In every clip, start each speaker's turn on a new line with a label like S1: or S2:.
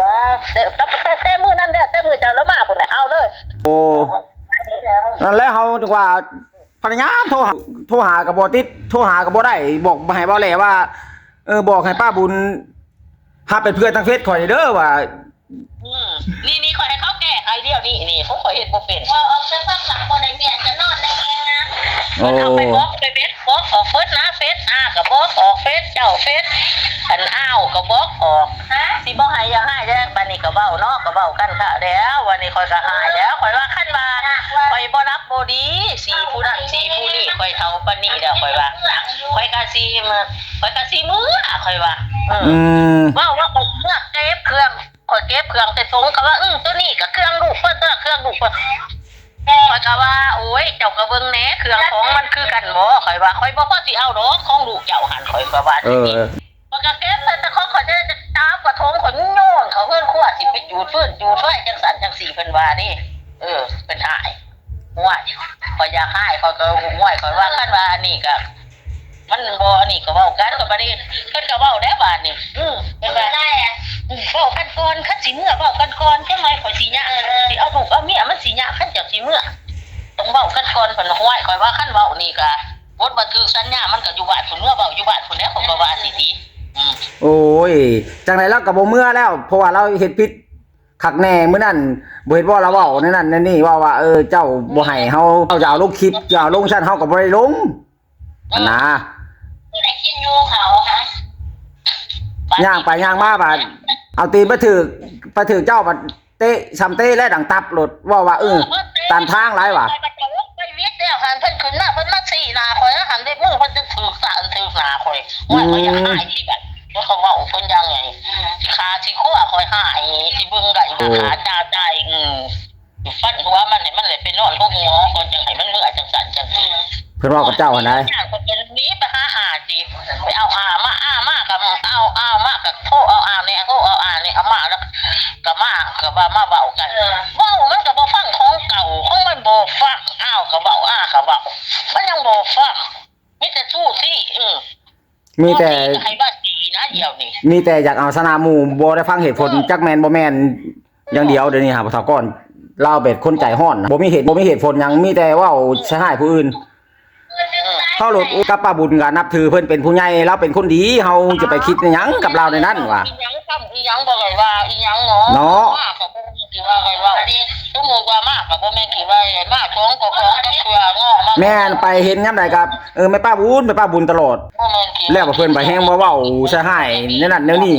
S1: ว่าแต่มือนั่นเด้อแต่มือเจ้าแล้วมาพุ่นน่ะเอาเลย
S2: โอ้นั่นแหละเฮาถึงว่าพนักงานโทรหาก็บ่ติดโทรหาก็บ่ได้บอกให้เว้าแหล่ว่าบอกให้ป้าบุญหาเป็นเพื่อนทางเฟซข่อยเด้อว่า
S1: นี่ขอให้เขาแก้ไอเดียนี่ผมขอเห็นบ่เป็นว่าออกจะพักหลังบ่ได้เมียจะนอนได้เองนะมันเอาไปบล็อกไปเฟซบล็อกออกเฟซนะเฟซก็บล็อกออกเฟซเจ้าเฟซอันก็บล็อกออกสิบ่ให้ยังให้ได้บัดนี้ก็เว้าเนาะก็เว้ากันค่ะแล้ววันนี้ข่อยก็หายแล้วข่อยว่าคั่นว่าข่อยบ่รับบ่ดีสีผู้นั้นสีผู้นี้ข่อยเฒ่าปานนี้แล้วข่อยว่าข่อยก็สิมือข่อยว่าว่าข่อยเมื่อเก็บเครื่องข่อยเก็บเครื่องใส่ถุงก็ว่าตัวนี้ก็เครื่องลูกเพิ่นตัวเครื่องลูกเพิ่นข่อยก็ว่าโอ้ยเจ้าก็เบิ่งแหน่เครื่องของมันคือกันบ่ข่อยว่าข่อยบ่พอสิเอาดอกของลูกเจ้าหั่นข่อยก็ว่าจังซี่ข่อยก็เก็บใส่แต่ของข่อยจะตามกระทงข่อยโยนเขาเพิ่นครัวสิไปจูดฟื้นจูดไว้จังซั่นจังซี่เพิ่นว่านี่เป็นหายห่วยข่อยอยากหายข่อยก็ห่วยข่อยว่าคั่นว่าอันนี้ก็มันบ่อันนี้ก็เว้ากันก็บ่ได้เพิ่นก็เว้าได้บาดนี่เป็นว่าได้เว้ากันก่อนคันสิเมื่อเว้ากันก่อนจังได๋ข่อยสิยะสิเอาลูกเอาเมียมันสิยะคันจักสิเมื่อต้องเว้ากันก่อนเพิ่นห้วยข่อยว่าคันเว้านี่ก็บทบันทึกสัญญามันก็อยู่บ้านพุ่นเมื่อเว้าอยู่บ้านพุ่นแล้วข่อยก็ว่าสิติ
S2: โอ้ยจังได๋เราก็บ่เมื่อแล้วเพราะว่าเราเฮ็ดผิดคักแน่มื้อนั้นบ่เฮ็ดบ่เราเว้าในนั้นในนี่ว่าเจ้าบ่ให้เฮาจะเอาลงคลิปจะเอาลงชั้นเฮาก็บ่ได้ลงนะ
S1: คือได้กินอยู่เขาฮะ
S2: ย่างไปย่างมาบาดเอาตีนไปถือเจ้าบัดเตะซ้ำเตะและดังตับรถว่าตันทางหลายว่ะ
S1: ไปเวียดแล้วหันเพิ่นขึ้นหน้าเพิ่นมาสี่หน้าข่อยแล้วหันได้มือเพิ่นจะถือสารถือหน้าข่อยว่าข่อยอยากหายที่แบบแล้วเขาเว้าเพิ่นยังไงขาสิคั่วข่อยหายสิเบิ่งได้ขาจ้าใจฟันหัวมันให้มันเลยไปนอนพวกหมอคนจังให้มันเมื่อจังสั่นจังซี่
S2: เพิ่นเว้ากับเจ้าหั่นได้
S1: คนเป็นนี้ไปหาสิไปเอามากับเอามากับโทษเอาเนี่ยโทษเอาเนี่ยเอามาแล้วก็มาก็มาเว้ากันเว้ามันก็บ่ฟังของเก่าของมันบ่ฟังก็เว้าก็เว้ามันยังบ่ฟังมีแต่สู้ที่
S2: มีแต่
S1: ให้ว่าดีนะเดี๋ยวนี้
S2: มีแต่อยากเอาสนามหมู่บ่ได้ฟังเหตุผลจักแม่นบ่แม่นอย่างเดียวเดี๋ยวนี้หาบ่เท่าก่อนลาวเป็นคนใจร้อนบ่มีเหตุผลหยังมีแต่เว้าใส่ร้ายผู้อื่นเฮาโลดกับป้าบุญก็นับถือเพิ่นเป็นผู้ใหญ่เราเป็นคนดีเฮาจะไปคิดหยังกับเราในนั้นว่ะ
S1: อีหยังซ้ำอีหยังบ่ได้ว่าอีหยังเนาะมากก็บ่มีสิว่าไงว่าสมมุติว่ามากก็บ่แม่นสิว่ามากของก็ของกับเพื่องอมา
S2: แม่นไปเห็นยามใดครับแม่ป้าบุญตลอดแล้วเพิ่นไปแฮงบ่เว้าใส่ร้ายในนั้นแนวนี้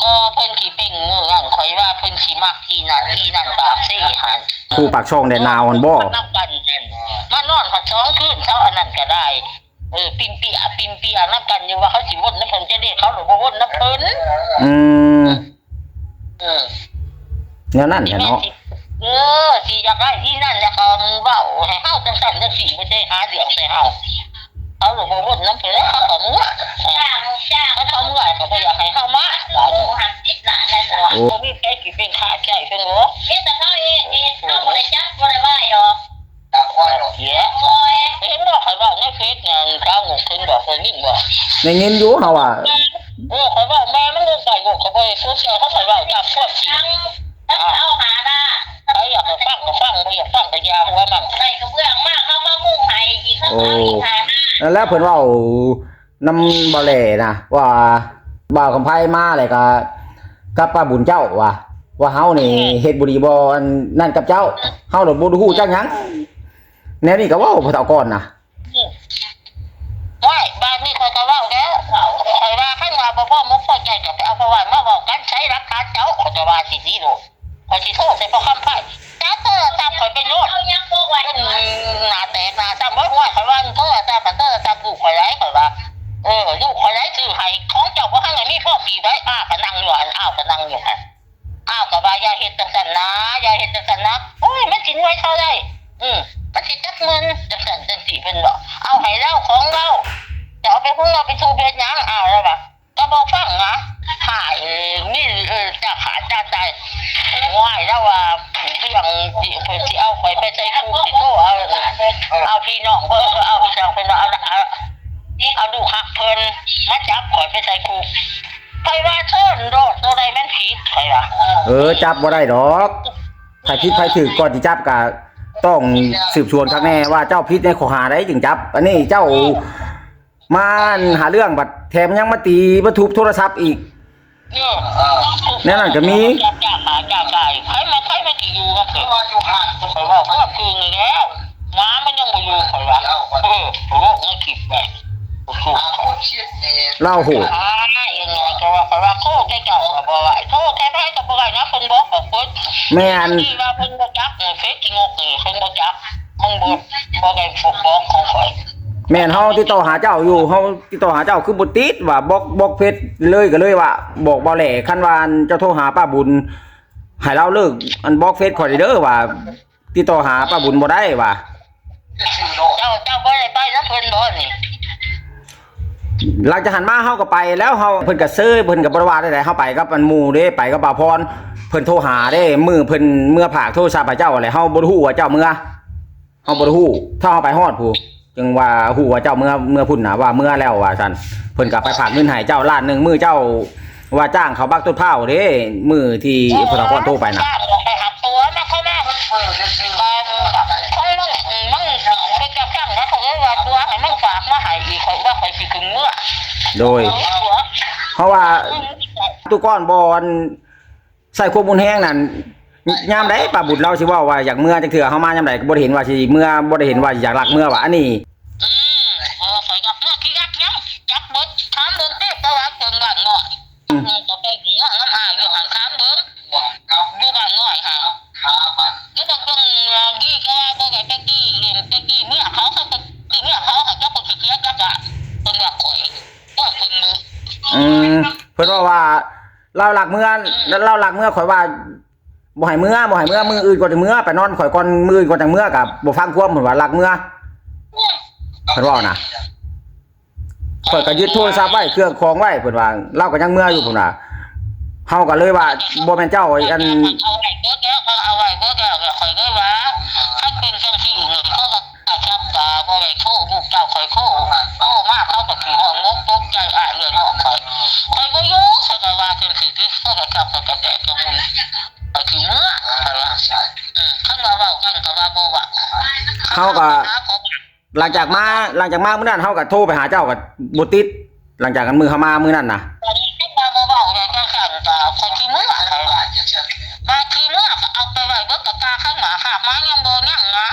S1: ก็เพิ่นสิเป็นเรื่องข่อยว่าเพิ่นสิมักอีนั่นปากซี่หั่น
S2: ผู้ปากช่องได้นาวหั่นบ่
S1: นับกันมานอนหัด2คืนเช้าอันนั้นก็ได้ปิ่มเปียนับกันอยู่ว่าเขาสิวนน้ำเพิ่นจะได้เขาหรือบ่วนน้ำเพิ่น
S2: แนวนั้นแหละเนาะ
S1: สิอยากได้ที่นั่นแล้วก็เว้าให้เฮาจังซั่นจังซี่บ่ได้หาเรื่องใส่เฮาเขาหรือบ่วนน้ำเพิ่นแล้วเขาก็มื้อเขาเมื่อยก็บ่อยากให้เฮามาหันจิตน่ะนั่นน่ะบ่มีใครสิเป็นค่าใช้เพิ่นบ่มีแต่เขาเองเขาบ่ได้จับบ่ได้ว่าหรอกจับบ่ได้หรอกเห็นบ่ข่อยว่าในเฟซนั่นเขางกเพิ่นบอกเพิ่นยิ่งบ่
S2: ได้ยินอยู่เฮาว่า
S1: ข่อยว่าแม่มันลงใส่งกเขาบ่ได้พูดเขาข่อยว่าจับพวกจริงเอาหาน่ะใครอยากฟังก็ฟังบ่อยากฟังก็อย่าหัวมันได้กระเบื้องมากเข้ามามุ่งให้อีกข้างหลังอีกหาน่ะ
S2: แล้วเพิ่นเว้านำบ่แลนะว่าบ่าวกำไผมาแล้วก็กับป้าบุญเจ้าว่าเฮานี่เฮ็ดบ่ดีบ่นั่นกับเจ้าเฮาดอกบ่รู้จักหยังแนวนี้ก็เว้าผู้เฒ่าก่อนนะ
S1: ว้ายบ้านนี้ข่อยก็เว้าแล้วข่อยว่าคันว่าบ่พอมุกพอใจก็ไปเอาประวัติมาเว้ากันใช้หลักฐานเจ้าข่อยจะว่าสิโลดข่อยสิโทษใส่พ่อคำไผจ้าเตอตามข่อยไปโลดเอายังบ่ไหวหน้าแตกหน้าซ้ำบ่ไหวข่อยว่าเตอตามลูกข่อยหลายข่อยว่าลูกข่อยหลายซื้อให้ของเจ้าบ่ทันได้มีพ่อปีไว้ก็นั่งอยู่หั่นก็นั่งอยู่หั่นก็ว่าอย่าเฮ็ดจังซั่นนะอย่าเฮ็ดจังซั่นนะโอ้ยมันสิรวยเท่าใดมันสิจักเงินจังซั่นจังซี่เพิ่นบอกเอาให้เราของเราจะเอาไปหุ้นเราไปสู่เพชรหยังแล้วว่าก็บ่ฟังนะหายนี่จะขาดจะตายว่ายแล้วว่าเรื่องสิเอาไปใส่คุกสิโตเอาพี่น้องเพิ่นเอาพี่น้องเพิ่นเอาดูฮักเพิ่นมาจับข่อยไปใส่คุก ไปว่าเชิญโดดตัวใดแม่นผิดใครล่ะ
S2: จับบ่ได้ดอกถ้าผิดใครถือก่อนสิจับก็ต้องสืบสวนข้างแน่ว่าเจ้าผิดในข้อหาใดจึงจับ อันนี้เจ้ามาหาเรื่องบัดแถมยังมาตีมาทุบโทรศัพท์อีกแน่นอนก็มี
S1: จ้าหาจ้าได้ใครมากี่อยู่ครับคือว่าอยู่ห่างใครว่าก็คือแล้วม้ามันยังบ่อยู่ใครว่าโอ้ไม่คิดไป
S2: เล่าโห
S1: ยังไงก็ว่าโทษได้เก่าก็บ่ว่าโทษแท้ๆก็บ่ได้นะเพิ่นบอกกับเพิ่น
S2: แม่น
S1: ที่ว่าเพิ่นบ่จักเฟซอีงกนี่เพิ่นบ่จักมึงบ่ได้ฝึกบอกของข่อย
S2: แม่นเฮาติดต่อหาเจ้าอยู่เฮาติดต่อหาเจ้าคือบ่ติดว่าบล็อกเพจเลยก็เลยว่าบอกบ่แหล่คันว่าเจ้าโทรหาป้าบุญให้เราเลิกอันบล็อกเฟซข่อยเด้อว่าติดต่อหาป้าบุญบ่ได้ว่า
S1: เจ้าบ่ได้ไปนำเพิ่นบ่นี่
S2: หลังจากหันมาเฮาก็ไปแล้วเฮาเพิ่นก็เซยเพิ่นก็บ่ได้ว่าได้เฮาไปกับอันหมู่เด้ไปกับบ่าวพรเพิ่นโทรหาเด้มื้อเพิ่นเมื่อฝากโทรศัพท์ให้เจ้าอะไรเฮาบ่ฮู้ว่าเจ้าเมื่อเฮาบ่ฮู้ถ้าเฮาไปฮอดผู้จึงว่าฮู้ว่าเจ้าเมื่อพุ่นน่ะว่าเมื่อแล้วว่าซั่นเพิ่นก็ไปฝากเงินให้เจ้าล้านนึงมื้อเจ้าว่าจ้างเขาบักต้นพร้าวเด้มื้อที่พระนครโทรไปน่ะ
S1: ไปหักตัวมาเข้ามามันไปจับจ้างนะเขาว่าตัวให้มันฝากมาให้อีกข่อยว่าข่อยสิถึงเมื่อ
S2: โดยเพราะว่าตุก้อนบอนใส่ควบมูลแห้งนั่นยามใดป้าบุญเราสิว่าว่าอยากเมื่อจักเถื่อเฮามายามใดก็บ่ได้เห็นว่าสิเมื่อบ่ได้เห็นว่าอยากลักเมื่อว่าอันนี้
S1: ข่อยก็เมื่อที่รักยังจักเบิดถามเบิ่งเต้ประวัติเพิ่นว่าน้อยก็ไปเงาะน้ำอาอยู่หาถามเบิ่งอยู่บ้านน้อยหาอยู่บางตรงยี่ก็ว่าบ่ได้ตะกี้เมียเขาก็เมียเขาเจ้าก็สิเสียจักอ่ะเพิ่นว่าข่อยก็เพิ่น
S2: เพิ่นว่าเราหลักเมื่อข่อยว่าบ่ให้เมื่อมืออื่นก่อนจะเมื่อไปนอนข่อยก่อนมืออื่นก่อนจังเมื่อก็บ่ฟังความเพิ่นว่าหลักเมื่อเพิ่นว่านะข่อยก็ยึดโทรศัพท์ไว้เครื่องของไว้เพิ่นว่าเราก็ยังเมื่ออยู่พุ่นน่ะเฮาก็เลยว่าบ่แม่นเจ้าอัน
S1: เอาไว้เบิดแล้วข่อยเลยว่าถ้าเป็นจังซี่เขาก็จับตาบ่ได้โทรลูกเจ้าข่อยโทรมาเขาก็สิห้องงกตกใจเรื่องของข่อยบ่อยู่เขาก็ว่าจังซี่เขาก็จับก็แตกกระมุนเอาสิเมื่อว่าคันว่าเว้ากันก็ว่าบ่ว่า
S2: เฮาก็หลังจากมามื้อนั้นเฮาก็โทรไปหาเจ้าก็บ่ติดหลังจากกันมือเฮามามื้อนั้นน่ะ
S1: เอาไปไว้เบิดกับตาข้างหน้าค่ะมายังบ่ยังนะ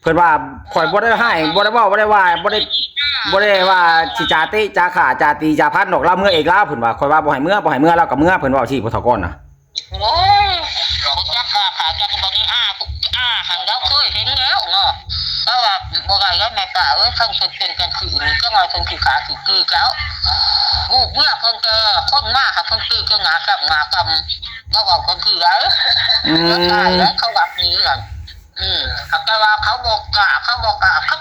S2: เพิ่นว่าข่อยบ่ได้ให้บ่ได้เว้าบ่ได้ว่าบ่ได้ว่าสิจาติจาขาจาตีจาพัดดอกเราเมื่อเอกลาเพิ่นว่าข่อยว่าบ่ให้เมื่อแล้วก็เมื่อเพิ่นเว้าสิบ่เท่าก่อนน่ะ
S1: โอ้ยจักขาจักบ่นี่หันแล้วเคยเห็นแล้วเนาะก็ว่าบ่ได้แล้วแม่ป้าคันเป็นกันคือก็มาเพิ่นสิขาสิกี้เจ้าลูกเมียเพิ่นก็คนมาหาเพิ่นคือก็งากำแล้วว่าคนคือแล้วตายแล้วเขาว่านี้ล่ะแต่ว่าเขาบอกกะเขา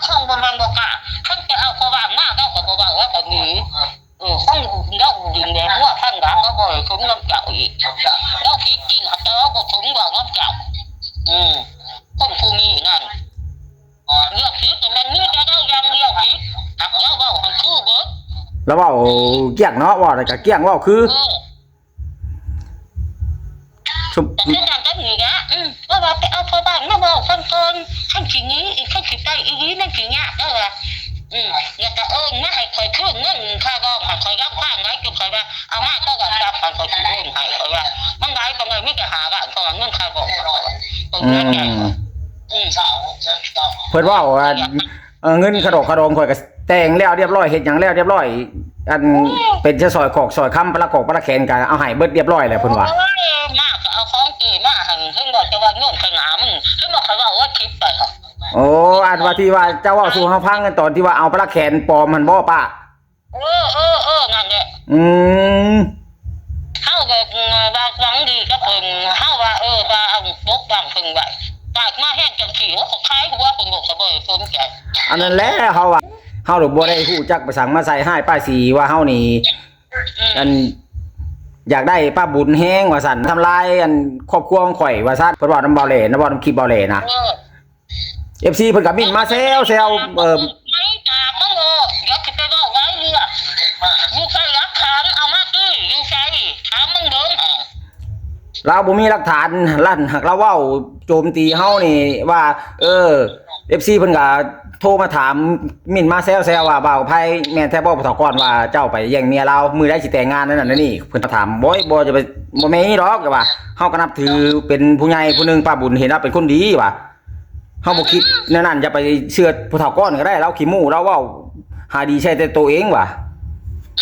S1: คงบ่แม่นบอกกะเขาจะเอาเขาว่ามาเขาก็บ่ว่าว่าแบบนี้ต้องเล่ายิงแดงว่าท่านก็บ่ให้คุ้มน้ำเจ้าอีกแล้วคิดจริงแต่ว่าบ่คุ้มว่าน้ำเจ้าคนผู้นี้นั่นเรื่องคิดแต่มันนี่ก็ยังเรื่องคิดหักแล้วว่ามันคือเบิด
S2: แล้วเว้าเกี้ยงเนาะว่าอะไรก็เกี้ยงเว้าคือ
S1: คืออย่างนั้นนี่นะว่าไปเอาพ่อบ้านมาบอกคนก่อนขั้นสินี้ขั้นสิไปอีนี้นั่นสิเนี่ยอยากจะมาให้คอยคืนเงินค่าร้องให้คอยรับข้างไว้จนคอยว่าเอามาก็กับจับมันคอยคืนให้คอยว่ามันได้บางไงไม่จะหาบ้านก็เงินค่าร้องตรงนั้นไง
S2: เพิ่นว่าเงินขดกขดองข่อยก็แต่งแล้วเรียบร้อยเฮ็ดหยังแล้วเรียบร้อยอันเป็นจะซอยขอกซอยค้ำปลากอกปลาแขนกันเอาให้เบิดเรียบร้อยแล้วเพิ่นว่า
S1: มากเอาของเกมาหั่นเพิ่นบอกจะว่าเงินขนามึงเพิ่นบอกเขาว่าคิดไปครับ
S2: โอ้อันว่าที่ว่าเจ้าเว้าสู่เฮาฟังกันตอนที่ว่าเอาปลาแขนปลอมมันบ่ป้า
S1: นั่นแหละเฮาก็ว่าหวังดีกับเพิ่นเฮาว่าว่าเอาปกบังเพิ่นไว้ปากมาแห้งจังขี้ว่าเขาคายหัวเพิ่นบอกเขาบ่สนใจ
S2: อันนั้นแหละเฮาว่าเฮาบ่ได้ฮู้จักไปสั่งมาใส่ให้ป้ายสีว่าเฮานี่อันอยากได้ป้าบุญแห้งว่าซั่นทำลายอันครอบครัวของข่อยว่าซั่นเพิ่นว่านำเบาเหล่นำบ่นำคลิปเบาเหล่นะ FC เพิ่นก็มิ่นมาแซว
S1: ไม่ตาบ่อย่
S2: เราบ่มีหลักฐานลั่นหักเราเว้าโจมตีเฮานี่ว่า FC เพิ่นก็โทรมาถามมิ่นมาแซวๆว่าบ่าวไผแม่นแท้บ่ผู้เฒ่าก่อนว่าเจ้าไปแย่งเมียเรามื้อใดสิแต่งงานนั่นน่ะนี่เพิ่นถามบ่จะไปบ่แม่นดอกก็ว่าเฮาก็นับถือเป็นผู้ใหญ่ผู้หนึงป้าบุญเห็นว่าเป็นคนดีว่าเฮาบ่คิดแนวนั้นจะไปเชื่อผู้เฒ่าก่อนก็ได้เราขี้หมู่เราเว้าหาดีใช่แต่ตัวเองว่ะ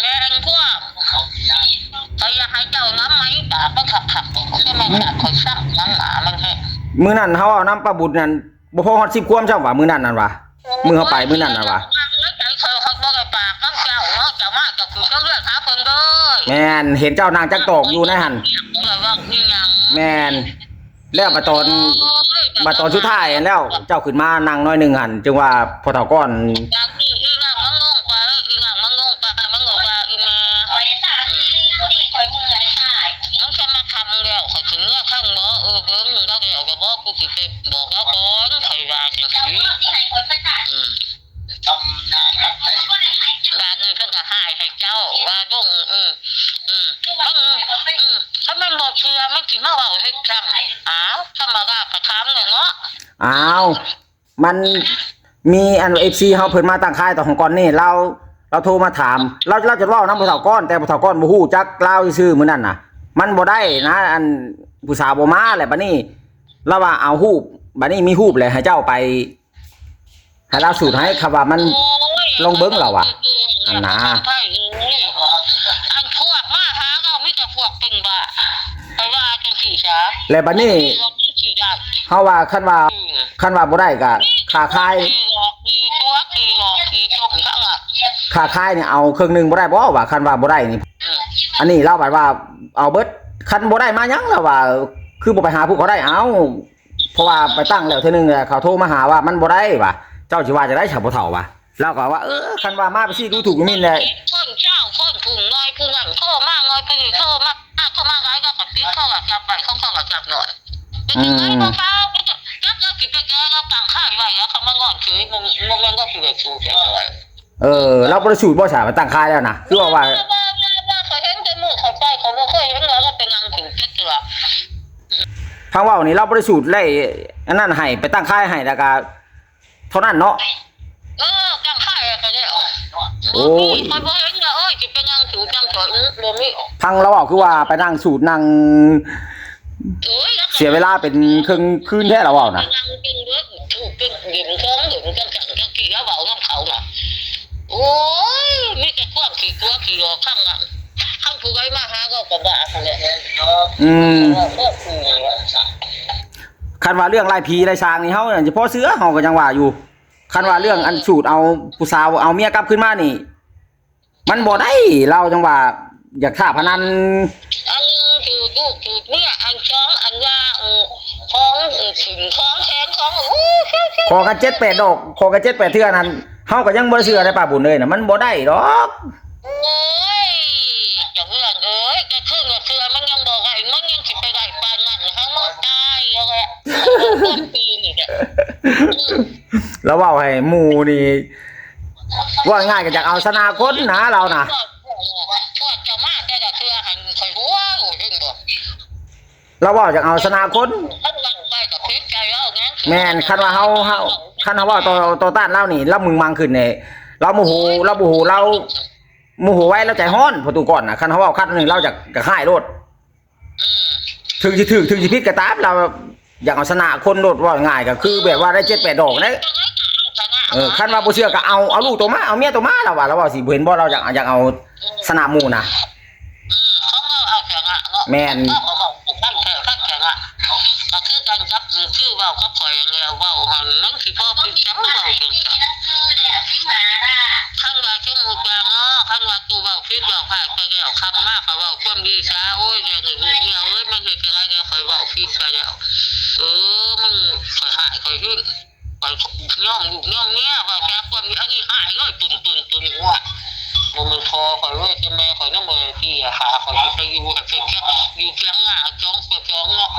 S1: แม่นพวกเขาอยากให้เจ้าน้ำไหมปากมันขับก็ไม่ขาดคอยสร้างน้ำหมามันแห้ง
S2: มื้อนั้นเฮาเอาน้ำป้าบุญนั่นบ่พอฮอด10ความจ้าว่ามื้อนั้นนั่นว่ะมื้อเฮาไปมื้อนั้นน่ะว่ะ
S1: เขาบอกไอ้ปากน้ำเจ้าเนาะเจ้ามากกับคือเรื่องหาเพิ่นเด้อ
S2: แม่นเห็นเจ้านางจักตอกอยู่ในหั่น
S1: ว่าอีหยัง
S2: แม่นแล้วมาตอนสุดท้ายแล้ว เจ้าขึ้นมานั่งน้อยหนึงหั่นจึงว่าพอเฒ่าก่อน
S1: บางทีอีหยังมันงงไปอีหยังมันงงไปมันงงว่าอีแม่คอยตาอีผู้นี้คอยมือไหลตายมันแค่มาทำแล้วคอยถึงเมื่อข้างบ่เบิ่งแล้วเดี๋ยวก็บอกกูสิไปบอกแล้วก่อนคอยว่าจังซี่ให้คอยไปตายจำนานครับบางเพิ่นก็หายให้เจ้าว่าดงถ้ามันบ่เชื่อมันสิมาเว้าให้จังอ้าวธรรมดาก็ถามเลยเนาะ
S2: อ้าวมันมีอัน FC เฮาเพิ่นมาตั้งค่ายต่อของก่อนนี่เราโทรมาถามเราจะเว้านำผู้เฒ่าก่อนแต่ผู้เฒ่าก่อนบ่ฮู้จักลาวซื่อๆมื้อนั้นน่ะมันบ่ได้นะอันผู้สาวบ่มาแหละบัดนี้เราว่าเอารูปบัดนี้มีรูปเลยให้เจ้าไปให้เราสูตรให้ครับว่ามันลองเบิ่งเราอ่ะอันน่ะ
S1: อันพวกมาหาเรามีแต่พวกเป็นบ้าไปว่าจังซี่ซะ
S2: แล้วบัดนี้เฮาว่าคันว่าบ่ได้ก็ค่าคายค่าคายเนี่ยเอาครึ่งนึงบ่ได้บ่ว่าคันว่าบ่ได้นี่อันนี้เราว่าเอาเบิดคันบ่ได้มาหยังแล้วว่าคือบ่ไปหาผู้เขาได้เอาเพราะว่าไปตั้งแล้วเทื่อนึงเขาโทรมาหาว่ามันบ่ได้ว่าเจ้าสิว่าจะได้ฉาบ่เฒ่าว่าแล้วก็ว่าคันว่ามาไปสิดูถูกมินแหละ
S1: คนเจ้าคนถุงน้อยผู้นั้นโทรมาน้อยผู้นี้โทรมาเข้ามาหลายก็ปิดเข้ากับจับไปเข้ากับจับหน่อยเป็นยังไงบ่เปล่าจับแล้วสิไปแก้แล้วตั้งค่ายไว้แล้วเขามางอนคือมันก็สิได้สู้แค่ไหน
S2: เราบ่ได้สูตรบ่ฉามาตั้งค่ายแล้วนะคือว่า
S1: เขาเห็นแต่มือเขาไปเขาบ่เคยเห็นแล้วก็เป็นยังถึงเตือ
S2: ทางเว้านี่เราบ่ได้สูตรไล่อันนั้นให้ไปตั้งค่ายให้แล้วก็เท่านั้นเนาะ
S1: จังค่ายก็ได้
S2: โอ้ย
S1: มันบ่เห็นว่าสิเป็นยังสูจังตัวบ่มี
S2: ทางเราเว้าคือว่าไปนั่งสูตรนั่งเสียเวลาเป็นครึ่งคืนแท้เราเว้านะ
S1: นั่งเป็นเด้อถูกเป็นหญิงท้องหญิงจังจังกี่แล้วเว้านำเขาน่ะโอ้ยมีแต่ความขี้กลัวขี้หลอกข้างน่ะข้างผู้ใดมาหาก็บ้าซั่นแหละ
S2: คันว่าเรื่องไล่ผีไล่ช้างนี่เฮาเฉพาะเสือเฮาก็ยังว่าอยู่คันว่าเรื่องอันสูตรเอาผู้สาวเอาเมียกลับขึ้นมานี่มันบ่ได้เราจังว่าอยากฆ่าพนัน
S1: อันคือลูกคือเนี่ยอันช้องอันว่าท้องถึงท้องแทนท้อง
S2: ขอกัน7-8ดอกขอกัน7-8เทื่อนั้นเฮาก็ยังบ่เชื่อได้ป้าบุญเลยน่ะมันบ่ได้ดอก
S1: โอ้ยจังเรื่องจะขึ้นกับเสือมันยังบอกไอ้มันยังสิไปได้ปานนั้นเฮามันตายแล้วแหละต้นปีนี่แหละ
S2: แล้วเว้าให้หมู่นี่ว่าง่ายก็อยากเอาชนะคนนะเราน่ะ
S1: พวกเจ้ามาแต่ก็เสือหันข่อยหัวเห็นบ่
S2: เราเว้าอยากเอาชนะคน
S1: คันหลังไปกับพิษใจแล้วงั้น
S2: แม่นคันว่าเฮาคันเฮาว่าต่อต้านเรานี่เรามึงมังขึ้นนี่เราโมโหเราโมโหไว้แล้วใจร้อนประตูก่อนน่ะคันเฮาเว้าคันนึงเราจะฆ่าโลดถึงสิผิดก็ตามเราอยากเอาชนะคนโลดว่าง่ายก็คือแบบว่าได้7-8ดอกนะคันว่าบ่เชื่อก็เอาลูกตัวมาเอาเมียตัวมาเราว่าสิบ่เห็นบ่เราอยากเอาชนะหมู่น่ะ
S1: เขาเอาแข็งอ่ะ
S2: แม่น
S1: ตั้งแข็งอ่ะก็คือการจับคือเว้าก็ข่อยแล้วเว้าหันนั่นสิพ่อพิจับเว้าจังซั่นคันว่าจังหมู่จังเนาะคันว่ากูเว้าผิดเว้าพลาดไปแล้วคำมากก็เว้าความดีซะโอ้ยเดี๋ยวเนี่ยเอ้ยมันเฮ็ดจังได๋ข่อยเว้าผิดไปแล้วมันข่อยหายข่อยขึ้นข่อยย่อมลูกย่อมเมียว่าแค่ความมีอันนี้หายเลยตุ่นหัวมันพอข่อยเว้ยแม่ข่อยนำบ่ที่หาข่อยสิไปอยู่กับเพิ่นแค่อยู่เพียงหน้าจ้องเนาะ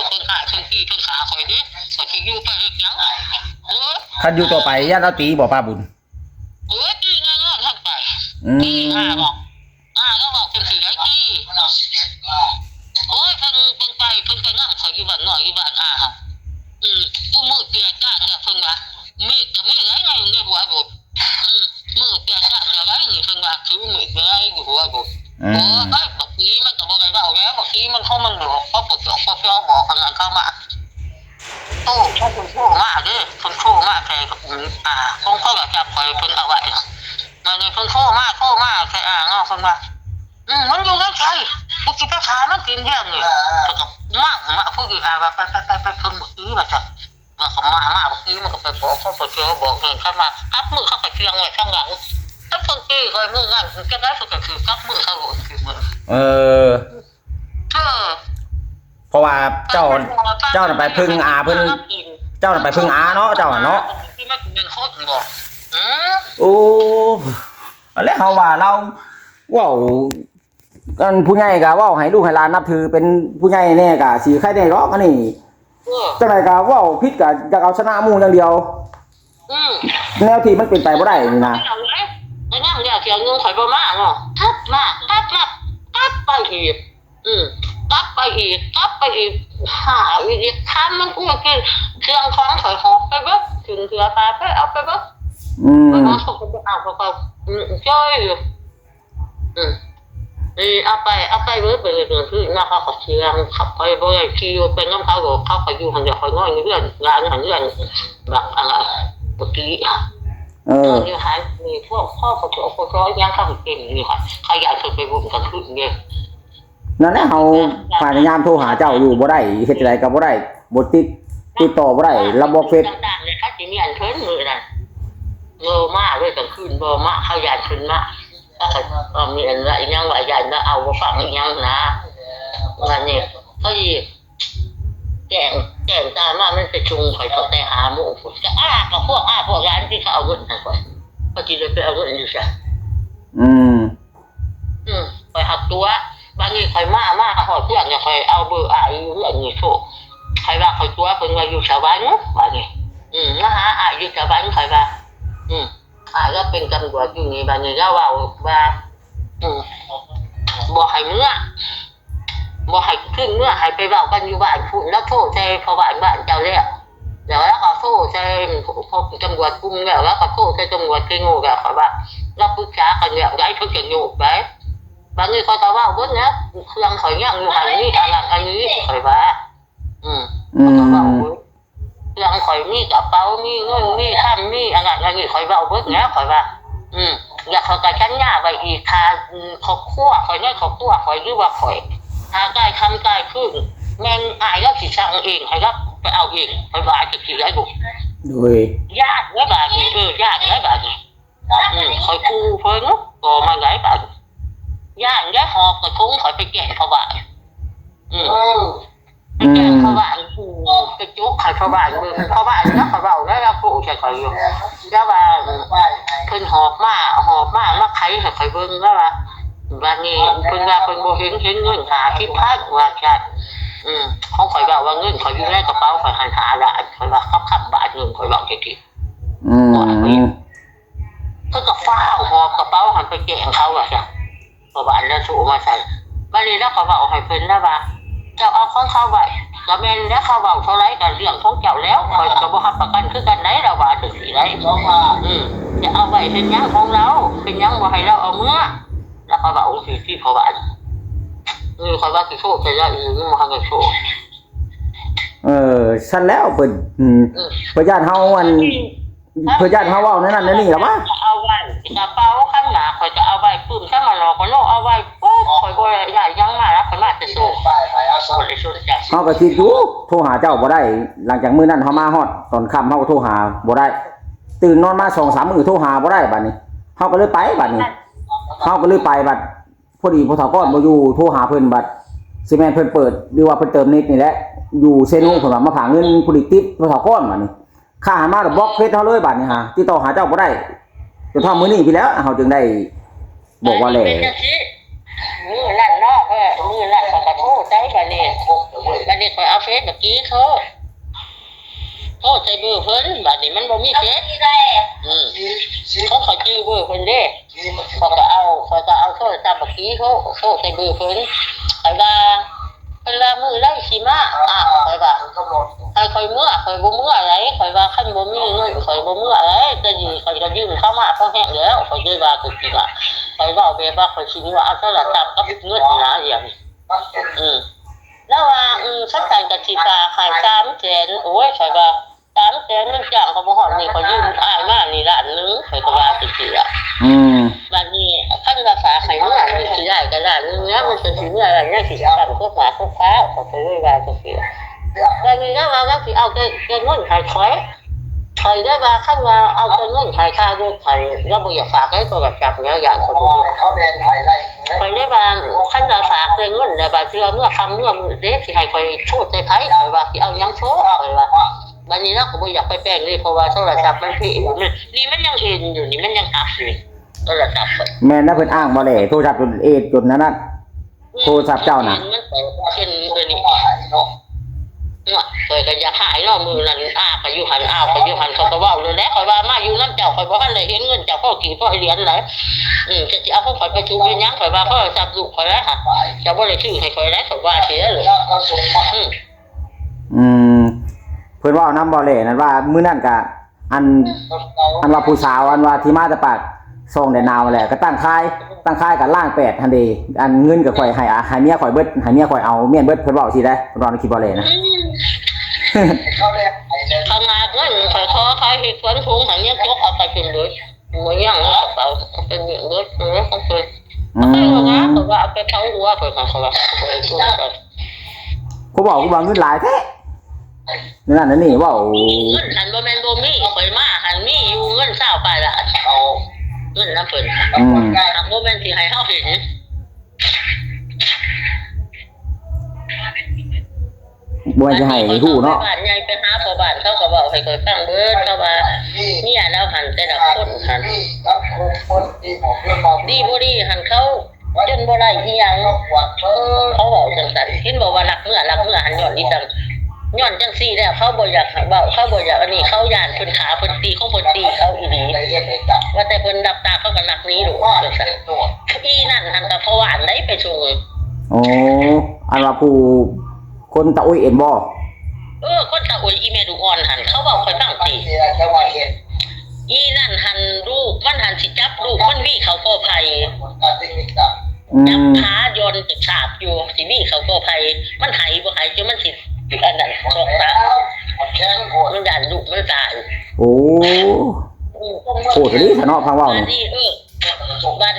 S1: เพิ่นหาเพิ่นพี่เพิ่นขาข่อยดิข่อยสิอยู่ไปเฮ็ดหยัง
S2: คันอยู่ต่อไปญาติเราตีบ่ป้าบุญ
S1: ตีแน่นอนทั้งไปตีบอกแล้วบอกเพิ่นสิได้ตีโอ้ยเพิ่น เพิ่นไปนั่งขอยอยู่บ้านน้อยอยู่บ้านอาค่ะกูมือเปียกจ้าเนี่ยเพิ่นว่ามีดก็มีไรไงในหัวบุมือเปียกจ้าเนี่ยไรเพิ่นว่าคือมีดไรอยู่หัวบุโอ้ไอ้บักนี้มันก็บ่ได้เว้าแล้วบักนี้มันเข้ามันหลอกเขาปวดจอกเขาเฟี้ยวบอกกันเข้ามาโต้เขาเป็นโค้มากเด้คนโค้มากแค่ของเขาแบบจับคอยเพิ่นเอาไว้มาในคนโค้มากแค่เงาคนว่ามันอยู่ในใจกูคิดจะขามันกินเที่ยงนี่เขาก็มาพูดอีกว่าไปเพิ่งบอกนี้มาจ้ะมาเขามาบอกนี้มันก็ไปบอกเขาปวดเจียวบอกเงินเข้ามาคับมือเข้าไปเชียงไว้ข้างหลังถ้าเพิ่งกี้คอยมืองั้นจะได้สุดก็คือคับมือเข้าหลคือมือ
S2: เพราะว่าเจ้าน่ะไปพึ่งอาเพิ่นเจ้าน่ะไปพึ่งอาเนาะเจ้าเนาะ
S1: ที่มันเป็นโคตรบอก
S2: โอ้แล้วเฮาว่าเราเว้ากันผู้ใหญ่ก็เว้าให้ลูกให้หลานนับถือเป็นผู้ใหญ่แน่ก็สิใครได้หรอกอันนี้จังได๋ก็เว้าผิดก็อยากเอาชนะหมู่อย่างเดียวแนวที่มันเป็นไปบ่ได้นี่นะ
S1: ไอ้นั่นเนี่ยเสียงนึงข่อยบ่มาเนาะทับไปอีกกลับไปอีกหาอีกคันมันกูกินเครื่องของข่อยหอบไปเบิดถึงเถือตาไปเอาไปเบิดมันก็ส่งไปเอาเขาจ้อยอยู่เอาไปเบิดไปเลยคือหน้าเขาเชียงขับไปบ่ได้ขี่เป็นน้ำเขาเขาไปอยู่หันเดียวเขาน้อยเรื่องงานหันเรื่องแบบอะไรเมื่อกี้นี่หายมีพวกพ่อเขาโผล่ยังเขาเก่งนี่ค่ะเขาอยากจะไปบุญกันขึ้นเนี่ย
S2: นั่นแหละเฮาพยายามโทรหาเจ้าอยู่บ่ได้เฮ็ดจังได๋ก็บ่ได้บ่ติดต่อบ่ได้ระบบเฟซ
S1: ต่างๆเลยเขาสิมีอันเพิ่นมือนั่นโลมาด้วยกันขึ้นบ่มาเขายานขึ้นมาก็มีอันละยังว่ายันแล้วเอาบ่ฟังยังนะงานนี้เขาสิแจ้งตามมามันไปชุงข่อยต้องได้หาหมู่จะกับพวกร้านที่เขาเอาเงินนั่นก่อนก็สิได้ไปเอาเงินอยู่ซะไปหักตัวบางทีคอยมาหอยเพื่อนเนี่ยคอยเอาเบอร์อยู่เรื่องนี้โชคใครว่าคอยตัวเป็นว่าอยู่ชาวบ้านเนาะบางทีนะฮะอยู่ชาวบ้านใครว่าก็เป็นตำรวจอยู่นี่บางทีก็ว่าบ่ให้เมื่อบ่ให้ขึ้นเมื่อให้ไปเว้ากันอยู่บ้านพูดแล้วโทษใจพอบ้านเจ้าแล้วก็โทษใจพอตำรวจกุมแล้วก็โทษใจตำรวจที่โง่แล้วเขาว่าเราปรึกษากันแล้วได้ทุกอย่างอยู่ไปบางทีเขาจะว่าเบิ้ลนะเครื่องข่อยย่างอยู่หันนี่อันนี้ข่อยว่าเขาจะว่าเครื่องข่อยนี่กระเป๋านี่เงินนี่ทำนี่อันนี้ข่อยว่าเบิ้ลนะข่อยว่าอยากเขากระชั้นหน้าไปอีกทาเขาคั่วข่อยนี่เขาคั่วข่อยหรือว่าข่อยทาใกล้ทำใกล้ขึ้นแมงแล้วสิสั่งเองให้รับไปเอาเองข่อยว่าจะกี่ไรบุก
S2: โดย
S1: ญาติเนื้อบาดญาติเนื้อบาดข่อยคูเพิ่นก็มาไหนบาดย่างหอบกระทุ้งข่อยไปแก่เขาบ้านไปแก่เขาบ้านไปจุกเขาบ้านเขาบ้านแล้วเขาเบาแล้วเราผูกใส่ข่อยอยู่แล้วว่าเพิ่นหอบมาไข่ใส่ข่อยเบิ่งแล้วว่าบางนี้เพิ่นว่าเพิ่นบ่เห็นเงินหาที่พักว่าใช่เขาข่อยเบาว่าเงินข่อยอยู่ในกระเป๋าข่อยหาละข่อยว่าขับบาทเงินข่อยเบาจริงเพิ่นก็ฟ้าวหอบกระเป๋าหันไปแก่เขาว่าใช่พอบ้านแล้วสูมาใส่บ้านนี้แล้วเขาบอกให้เพิ่นแล้วว่าเจ้าเอาของเขาไว้ก็แม่นแล้วเขาบอกเท่าไรกันเรื่องของเจ้าแล้วคอยก็บ่รับประกันคือกันไหนเราว่าถึงสิได้จะเอาไว้เป็นยังของเราเป็นยังบ่ให้เราเอาเมื่อแล้วเขาบอกสิที่พอบ้านคอยว่าสิโชคจะได้บ่ทันได้โชค
S2: ฉันแล้วเพิ่นญาติเฮาอันเพื่อญาติเขาว่าในนั้นในนี่หรอวะ
S1: เอาไว้กระเป๋าข้างหน้าคอยจะเอาไว้ปื้มถ้ามาหลอกก็โลเอาไว้ปุ๊บคอยบ่ใหญ่ยังมาแล้วคอยมาจะโซ่
S2: เขาก็คิดอยู่โทรหาเจ้าบ่ได้หลังจากมื้อนั้นเขามาฮอดตอนค่ำเขาก็โทรหาบ่ได้ตื่นนอนมา 2-3 มื้อโทรหาบ่ได้บัดนี้เขาก็เลยไปบัดนี้เขาก็เลยไปบัดพอดีพอเฒ่าก้อนบ่อยู่โทรหาเพิ่นบัดสิแม่นเพิ่นเปิดหรือว่าเพิ่นเติมเน็ตนี่แหละอยู่เซโนเพิ่นว่ามาฝากเงินผู้ติดพอเฒ่าก้อนบัดนี้ข้ามาบล็อกเฟซเฮาเลยบัดนี้ฮะติดต่อหาเจ้าบ่ได้จนเท่ามื้อนี้พี่แล้วเฮาจึงได้บอกว่าแหละ
S1: มือลั่นเนาะมือลั่นก็โทษได้บัดนี้ข่อยเอาเฟซเมื่อกี้เขาโทษใจเบอร์เพิ่นบัดนี้มันบ่มีเฟซเขาขอชื่อเบอร์เพิ่นเด้เขาก็เอาโทรศัพท์เมื่อกี้เขาโทษใจเบอร์เพิ่นไอ้ว่าเพิ่ เวลามือได้สิมาข่อยว่าให้ข่อยเมื่อข่อยบ่เมื่อไหนข่อยว่าคันบ่มีเงินข่อยบ่เมื่อไหนจะดีข่อยก็ยืมเข้ามาพอแห้งแล้วข่อยเลยว่ากูสิว่าข่อยเว้าแบบว่าข่อยสิว่าเอาโทรศัพท์กับเงินนะอย่างแล้วว่าสักการกสิกาขาย300,000โอ้ยข่อยว่า300,000เงินจ้างเขาบ่ฮอดนี่ข่อยยืมอ้ายมานี่ล้านนึงข่อยก็ว่าสิล่ะบัดนี้คันราคาไข่เมื่อนี่สิได้ก็ได้นึงนะมันจะสิเมื่ออะไรเนี่ยสิกันพวกหมาพวกค้าเขาไปเลยว่าจังซี่บัดนี้ก็ว่าสิเอาแต่เงินขายข่อยได้ว่าคันว่าเอาแต่เงินขายค่าด้วยข่อยแล้วบ่อยากฝากให้ตัวแบบจับเนี่ยอย่างเขาบ่เขาแบนให้ได้ข่อยได้ว่าคันว่าฝากแต่เงินแล้วบัดเทื่อเมื่อคำเมื่อมื้อเด้สิให้ข่อยโชดใส่ไผข่อยว่าสิเอาหยังโชดข่อยว่าบัดนี้เราก็บ่อยากไปแป้งเลยเพราะว่าโทรศัพท์มันผิดนี่มันยังเห็นอยู่นี่มันยังอัพอยู่โทรศัพท์
S2: แม่นนะเพิ่นอ้างบ่แหล่โทรศัพท์จนจนนั้นโทรศัพท์เจ้าน่ะ
S1: มันเป็นตัวนี้เคยก็อยากหายเนาะมือนั้นก็อยู่หันก็อยู่หันเขาก็เว้าเลยแล้วข่อยว่ามาอยู่นำเจ้าข่อยบ่ทันได้เห็นเงินเจ้าพ่อกี่พ่อเหรียญไหนจะสิเอาของข่อยไปจูเป็นหยังข่อยว่าโทรศัพท์ลูกข่อยแล้วค่ะเจ้าบ่ได้ซื้อให้ข่อยแล้วข่อยว่าเสียเลย
S2: เพิ่นเว้านำบ่แหล่นั่นว่ามื้อนั้นก็อันว่าผู้สาวอันว่าที่มาแต่ปากส่งได้นาวแหละก็ตั้งค่ายกับล่าง8ทันเดอันเงินก็ข่อยให้เมียข่อยเบิดให้เมียข่อยเอาเมียเบิดเพิ่นเว้าสิได้เพิ่นว่าในคลิปบ่แหล่นะ
S1: ขนาดนั้นข่อยขอขายเฮ็ดสวนถุงหันยังจกเอาไปกินเลยบ่ยังเอาเป็นเบิดเลยเขาเคยเขาว่าเอาไปเผาหัวข่อยเขาว่า
S2: กูบอกเงินหลายแท้นั่นนี่เว้า
S1: เงินหันบ่แม่นบ่มีข่อยมาหันมีอยู่เงิน20ไปละเอาเงินน้ำเพิ่นหากบ่แม่นสิให้เฮาเห็น
S2: บ่จะให้ฮู้เนาะ
S1: บ้านใหญ่ไปหาพ่อบ้านเขาก็เว้าให้ข่อยฟังเบิดเขาว่าเนี่ยแล้วหันแต่ละคนหันดีบ่ดีหันเขาจนบ่ได้อีหยังเขาเว้าจังซั่นเห็นบ่ว่ารักเมื่อหันย้อนอีจังย้อนจังซี่แล้วเขาบ่อยากเว้าเขาบ่อยากอันนี้เขาย่านเพิ่นขาเพิ่นตีเขาเพิ่นตีเขาอีหลีว่าแต่เพิ่นดับตาเขาก็นักนี้ลูกจังซั่นอีนั่นหันก็เพราะว่าอันใดไปส่ง
S2: อันว่าผู้คนตะอุ้ยเอ็นบ่
S1: คนตะอุ้ยอีเมดูอ่อนหันเขาเว้าค่อยฟังติอีนั่นหันลูกมันหันสิจับลูกมันวิ่งเขาก็ภัยจับขายนจะฉาบอยู่สิวิ่งเขาก็ภัยมันหายบ่หายจนมันสิอันนั้นชอกตามันด่านลูกมันตาย
S2: โอ้โหนี่ซะเนาะพังเว้า
S1: นี่บัด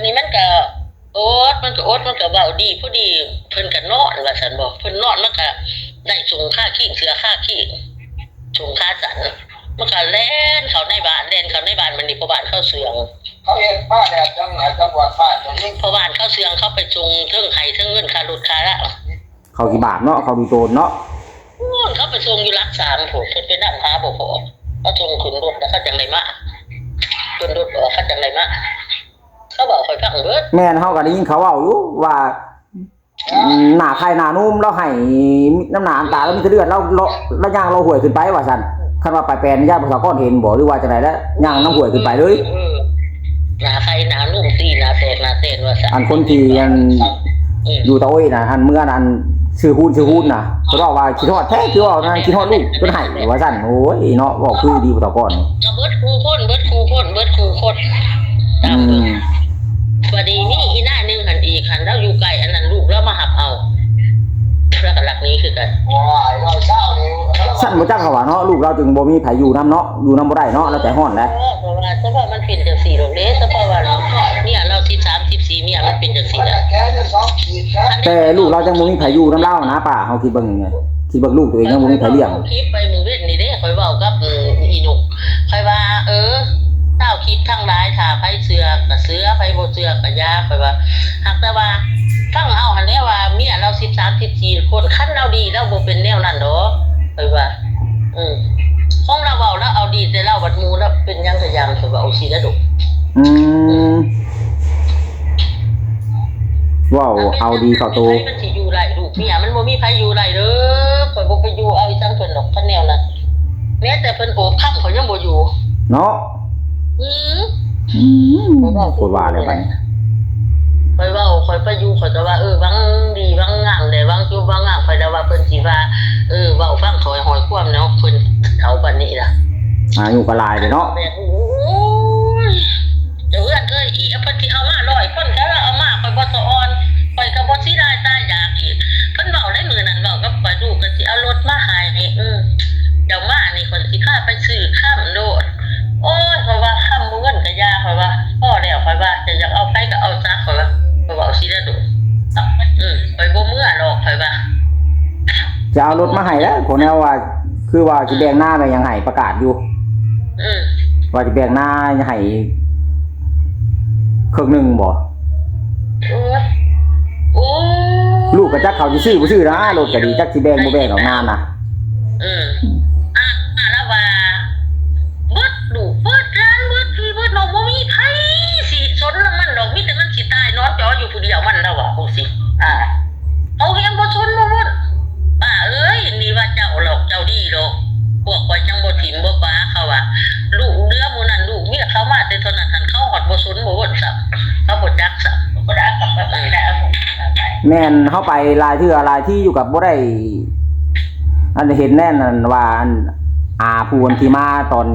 S1: นี้มันก็โอ๊ตมันก็เว้าดีผู้ดีเพิ่นก็นอนว่าซั่นบ่เพิ่นนอนมันก็ได้สูงค่าขี้เสือค่าขี้สูงค่าสันมันก็แล่นเข้าในบ้านมันนี่พ่อบ้านเข้าเสืองเขาเฮ็ดบ้านแล้วจังหวัดบ้านตรงนี้พ่อบ้านเข้าเสืองเขาไปจงเทิงไห้เทิงเงินค่ารถค่าละ
S2: เขากี่บาทเนาะเขาดูโจรเนาะ
S1: เขาไปส่งอยู่รัก3ผมเพิ่นนั่งหาบ่พอเขาส่งขึ้นรถแล้วเขาจังได๋มาขึ้นรถออกเขาจังได๋มาเขาบอกค่อยฟังเบิด
S2: แม่นเฮาก็ได้ยินเขาเว้าอยู่ว่าหน้าไข่หน้านุ่มแล้วให้น้ำหนาตาแล้วมีเลือดแล้วย่างเราห่วยขึ้นไปว่าซั่นคันว่าไปแปลนญาติบ่สาวก้อนเห็นบ่หรือว่าจังได๋แล้วย่างน้ำห่วยขึ้นไปเลย
S1: หน้าไข่หน้านุ่มตีหน้าแตกหน้าเต้นว่าซั่น
S2: อันคนที่อันอยู่ตะโอ้ยน่ะอันเมื่อนั้นชื่อฮู้นน่ะเขาบอกว่าคิดฮอดแท้คือว่านั่นคิดฮอดลูกจนให้ว่าซั่นโอ้ยเนาะบอกคือดีบ่สาวก้อน
S1: ก็เบิดคู่คนพอดีมีอีหน้านึงหันอีกหันแล้วอยู่ไกลอันนั้นลูกแล้วมาหับเอาแล้วก็หลักนี้คือกัน
S2: สั่นบ่จักเขาว่าเนาะลูกเราจึงบ่มีไผอยู่นำเนาะอยู่นำบ่ได้เนาะแล้วใจฮ้อนแหละ
S1: เพราะว่ามันเป็นจังซี่ดอกเด้เพราะว่าเนี่ยเรา13 14เมียมันเป็นจังซี่แหละ
S2: แต่ลูกเราจังบ่มีไผอยู่นำเรานะป้าเฮาคิดเบิ่งไงคิดเบิ่งลูกตัวเองยังบ่มีไผเลี้ยง
S1: คลิปไปมื้อเว้นนี่เด้ข่อยเว้ากับอีหนุกข่อยว่าเต้าคิดทั้งหลายถ้าไผเสือก็เสือไผบ่เสือก็ยาข่อยว่าหากแต่ว่าฟังเอาหั่นแหละว่าเมียเรา13 14คนคันเราดีเราบ่เป็นแนวนั้นดอกข่อยว่าของเราเว้าแล้วเอาดีแต่เราบัดมูแล้วเป็นหยังก็ยังข่อยว่าเอาสิแล้วดอก
S2: ว้าวเอาดีเข้าโต
S1: มันสิอยู่ไรลูกเมียมันบ่มีไผอยู่ไรเด้อข่อยบ่ไปอยู่เอาอีจังเพิ่นดอกคันแนวนั้นแม้แต่เพิ่นโอบค่ำเขายังบ่อยู่
S2: เนาะโคตรว่าเลยไป
S1: เว้าข่อยไปอยู่ข่อยก็ว่าวัง ดีบางงามได้บางจุบบางงามข่อยได้ว่าเพิ่นสิว่าเว้าฟังข่อยหอยความเนาะเพิ่นเอาปานนี้ล่ะ
S2: อายุก็หลายเด้เนาะ
S1: โอ้ยเดี๋ยวเอื้อนอีเพิ่นสิเอามา100คนแล้วเอามาข่อยบ่สะออนข่อยก็บ่สิได้ตายอยากอีกเพิ่นเว้าได้มื้อนั้นเว้ากับข่อยลูกก็สิเอารถมาให้เดี๋ยวมานี่ข่อยสิพาไปซื้อข้ามโลดโอ้ยข่อยว่าข้ามบ่เงินก็ยาข่อยว่าพอแล้วข่อยว่าจะอยากเอาไปก็เอาซะข่อยว่าข่อยเว้าสิได้โดข่อยบ่เมื่อหรอกข่อยว่า
S2: จะเอารถมาให้แล้วคนแนวว่าคือว่าสิแบ่งหน้าไปยังให้ประกาศอยู่ว่าสิแบ่งหน้าให้ครึ่งนึงบ่ลูกก็จักเขาสิซื้อบ่ซื้อนะรถก็ดีจักสิแบ่งบ่แบ่งออกนานนะ
S1: แล้วว่าเบิดลูกเบิดร้านเบิดพี่เบิดน้องบ่มีไผสิสนนำมันดอกมีแต่มันสิตายนอนจออยู่ผู้เดียวมันแล้วว่าโอ้สิเขาเฮ็ดบ่สนบ่บ่ป้าเอ้ยนี่ว่าเจ้าหรอกเจ้าดีหรอกพวกข่อยจังบ่ถิ่มบ่ป้าเขาว่าลูกเรือหมู่นั้นลูกเมียเขามาแต่เท่านั้นหันเขาฮอดบ่สนบ่บ่ซับเขาบ่จักซับบ่ได้กลับไปได้
S2: แม่นเฮาไปหลายเทื่อหลายที่อยู่กับบ่ได้อันเห็นแน่นั่นว่าผู้คนที่มาตอน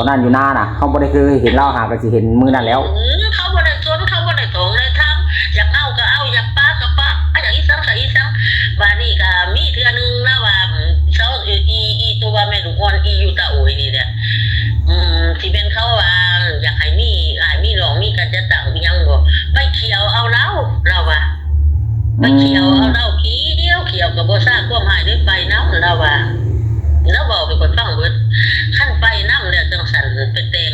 S2: นั้นอยู่หน้าน่ะเขาบ่ได้เคยเห็นเราหาก็สิเห็นมื้อนั้นแล้ว
S1: เขาบ่ได้สนเขาบ่ได้ตรงเลยทำอยากเอาก็เอาอยากป้าก็ป้าอยากอีสังก็อีสังว่านี่ก็มีเทื่อนึงนะว่าเซาอีตัวว่าแม่ลูกอ่อนอีอยู่ตาโอยนี่แหละที่เป็นเขาว่าอยากให้มีหลองมีกันจะต่างยังบ่ไปเขียวเอาแล้วเราว่าไปเขียวเอาแล้วเขียวก็บ่ซ่าความหายด้วยไปนำเราว่าแล้วบอกให้คนฟังเบิดขั้นไปนำแล้วจังสั่นไปแต่ง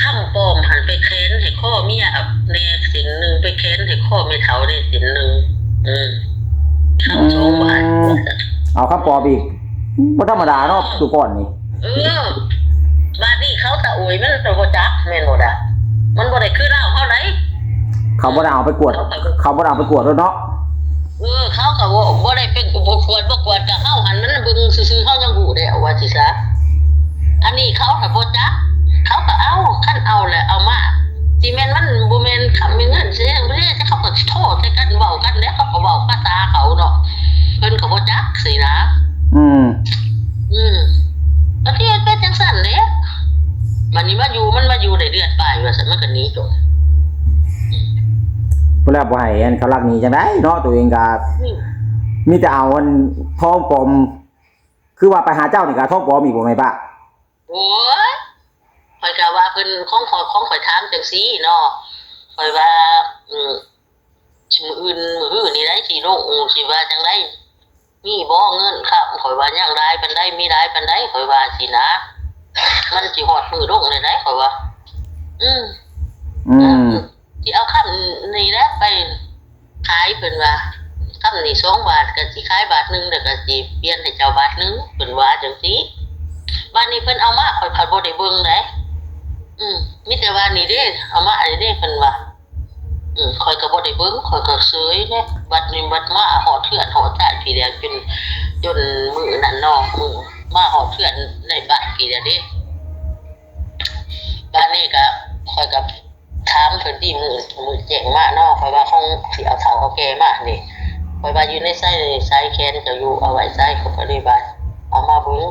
S1: ค่ำปอมหันไปเค้นให้ข้อเมียแน่สินนึงไปเค้นให้ข้อเมียเฒ่าได้สินนึงค่ำ2 บาท
S2: เอาครับปอบอีกบ่ธรรมดาเนาะทุกคนนี่
S1: บาดนี้เขาตะโอยมันบ่จักแม่นบ่ดะมันบ่ได้คือเราเฮาไหน
S2: เขาบ่ได้เอาไปกวดเขาบ่ได้เอาไปกวดแล้วเนาะ
S1: เขาก็บ่ได้เป็นบ่กวดก็เฮาหันมันเบิ่งซื่อๆเฮายังฮู้ได้ว่าสิซะอันนี้เขาน่ะบ่จักเขาก็เอาคันเอาแหละเอามาสิแม่นมันบ่แม่นคำมีเงินสิบ่ได้เขาก็โทษใส่กันเว้ากันแล้วเขาก็เว้าภาษาเขาเนาะเพิ่นก็บ่จักสินะแล้วที่เป็นจังซั่นเด้มันนี่มันมาอยู่ได้เดือนปลายว่าซั่นมันก็หนีจบ
S2: บ่แล้วบ่ให้อันเขารักหนีจังได๋เนาะตัวเองก็มีแต่เอาอันท้องปลอมคือว่าไปหาเจ้านี่ก็ท้องปลอมอีกบ่แม่ป้า
S1: โอ้ยข่อยก็ว่าเพิ่นของข่อยถามจังซี่เนาะข่อยว่ามื้ออื่นมื้อนี่ได้สิลงสิว่าจังได๋มีบ่เงินครับข่อยว่ายังได้ปานใดมีได้ปานใดข่อยว่าสินะมันสิฮอดมื้อลงได้ไดข่อยว่าสิเอาคำนี่แหละไปขายเพิ่นว่าคำนี่2 บาทก็สิขายบาทนึงแล้วก็สิเปลี่ยนให้เจ้าบาทนึงเพิ่นว่าจังซี่บ้านนี้เพิ่นเอามาข่อยบ่ได้เบิ่งได้มีแต่ว่านี่เด้เอามาอันนี้เด้เพิ่นว่าข่อยก็บ่ได้เบิ่งข่อยก็เสยเด้บัดนี้บัดมาฮอดเทือนฮอดตาพี่แล้วจนมื้อนั้นน้องมื้อมาฮอดเทือนในบ้านพี่แล้วเด้บ้านนี้ก็ข่อยก็ถามเพิ่นที่มือแจ้งมาเนาะข่อยว่าของสิเอาเฒ่าเอาแก่มานี่ข่อยว่าอยู่ในไส้แคนจะอยู่เอาไว้ไส้เขาก็เลยว่าเอามาเบิ่ง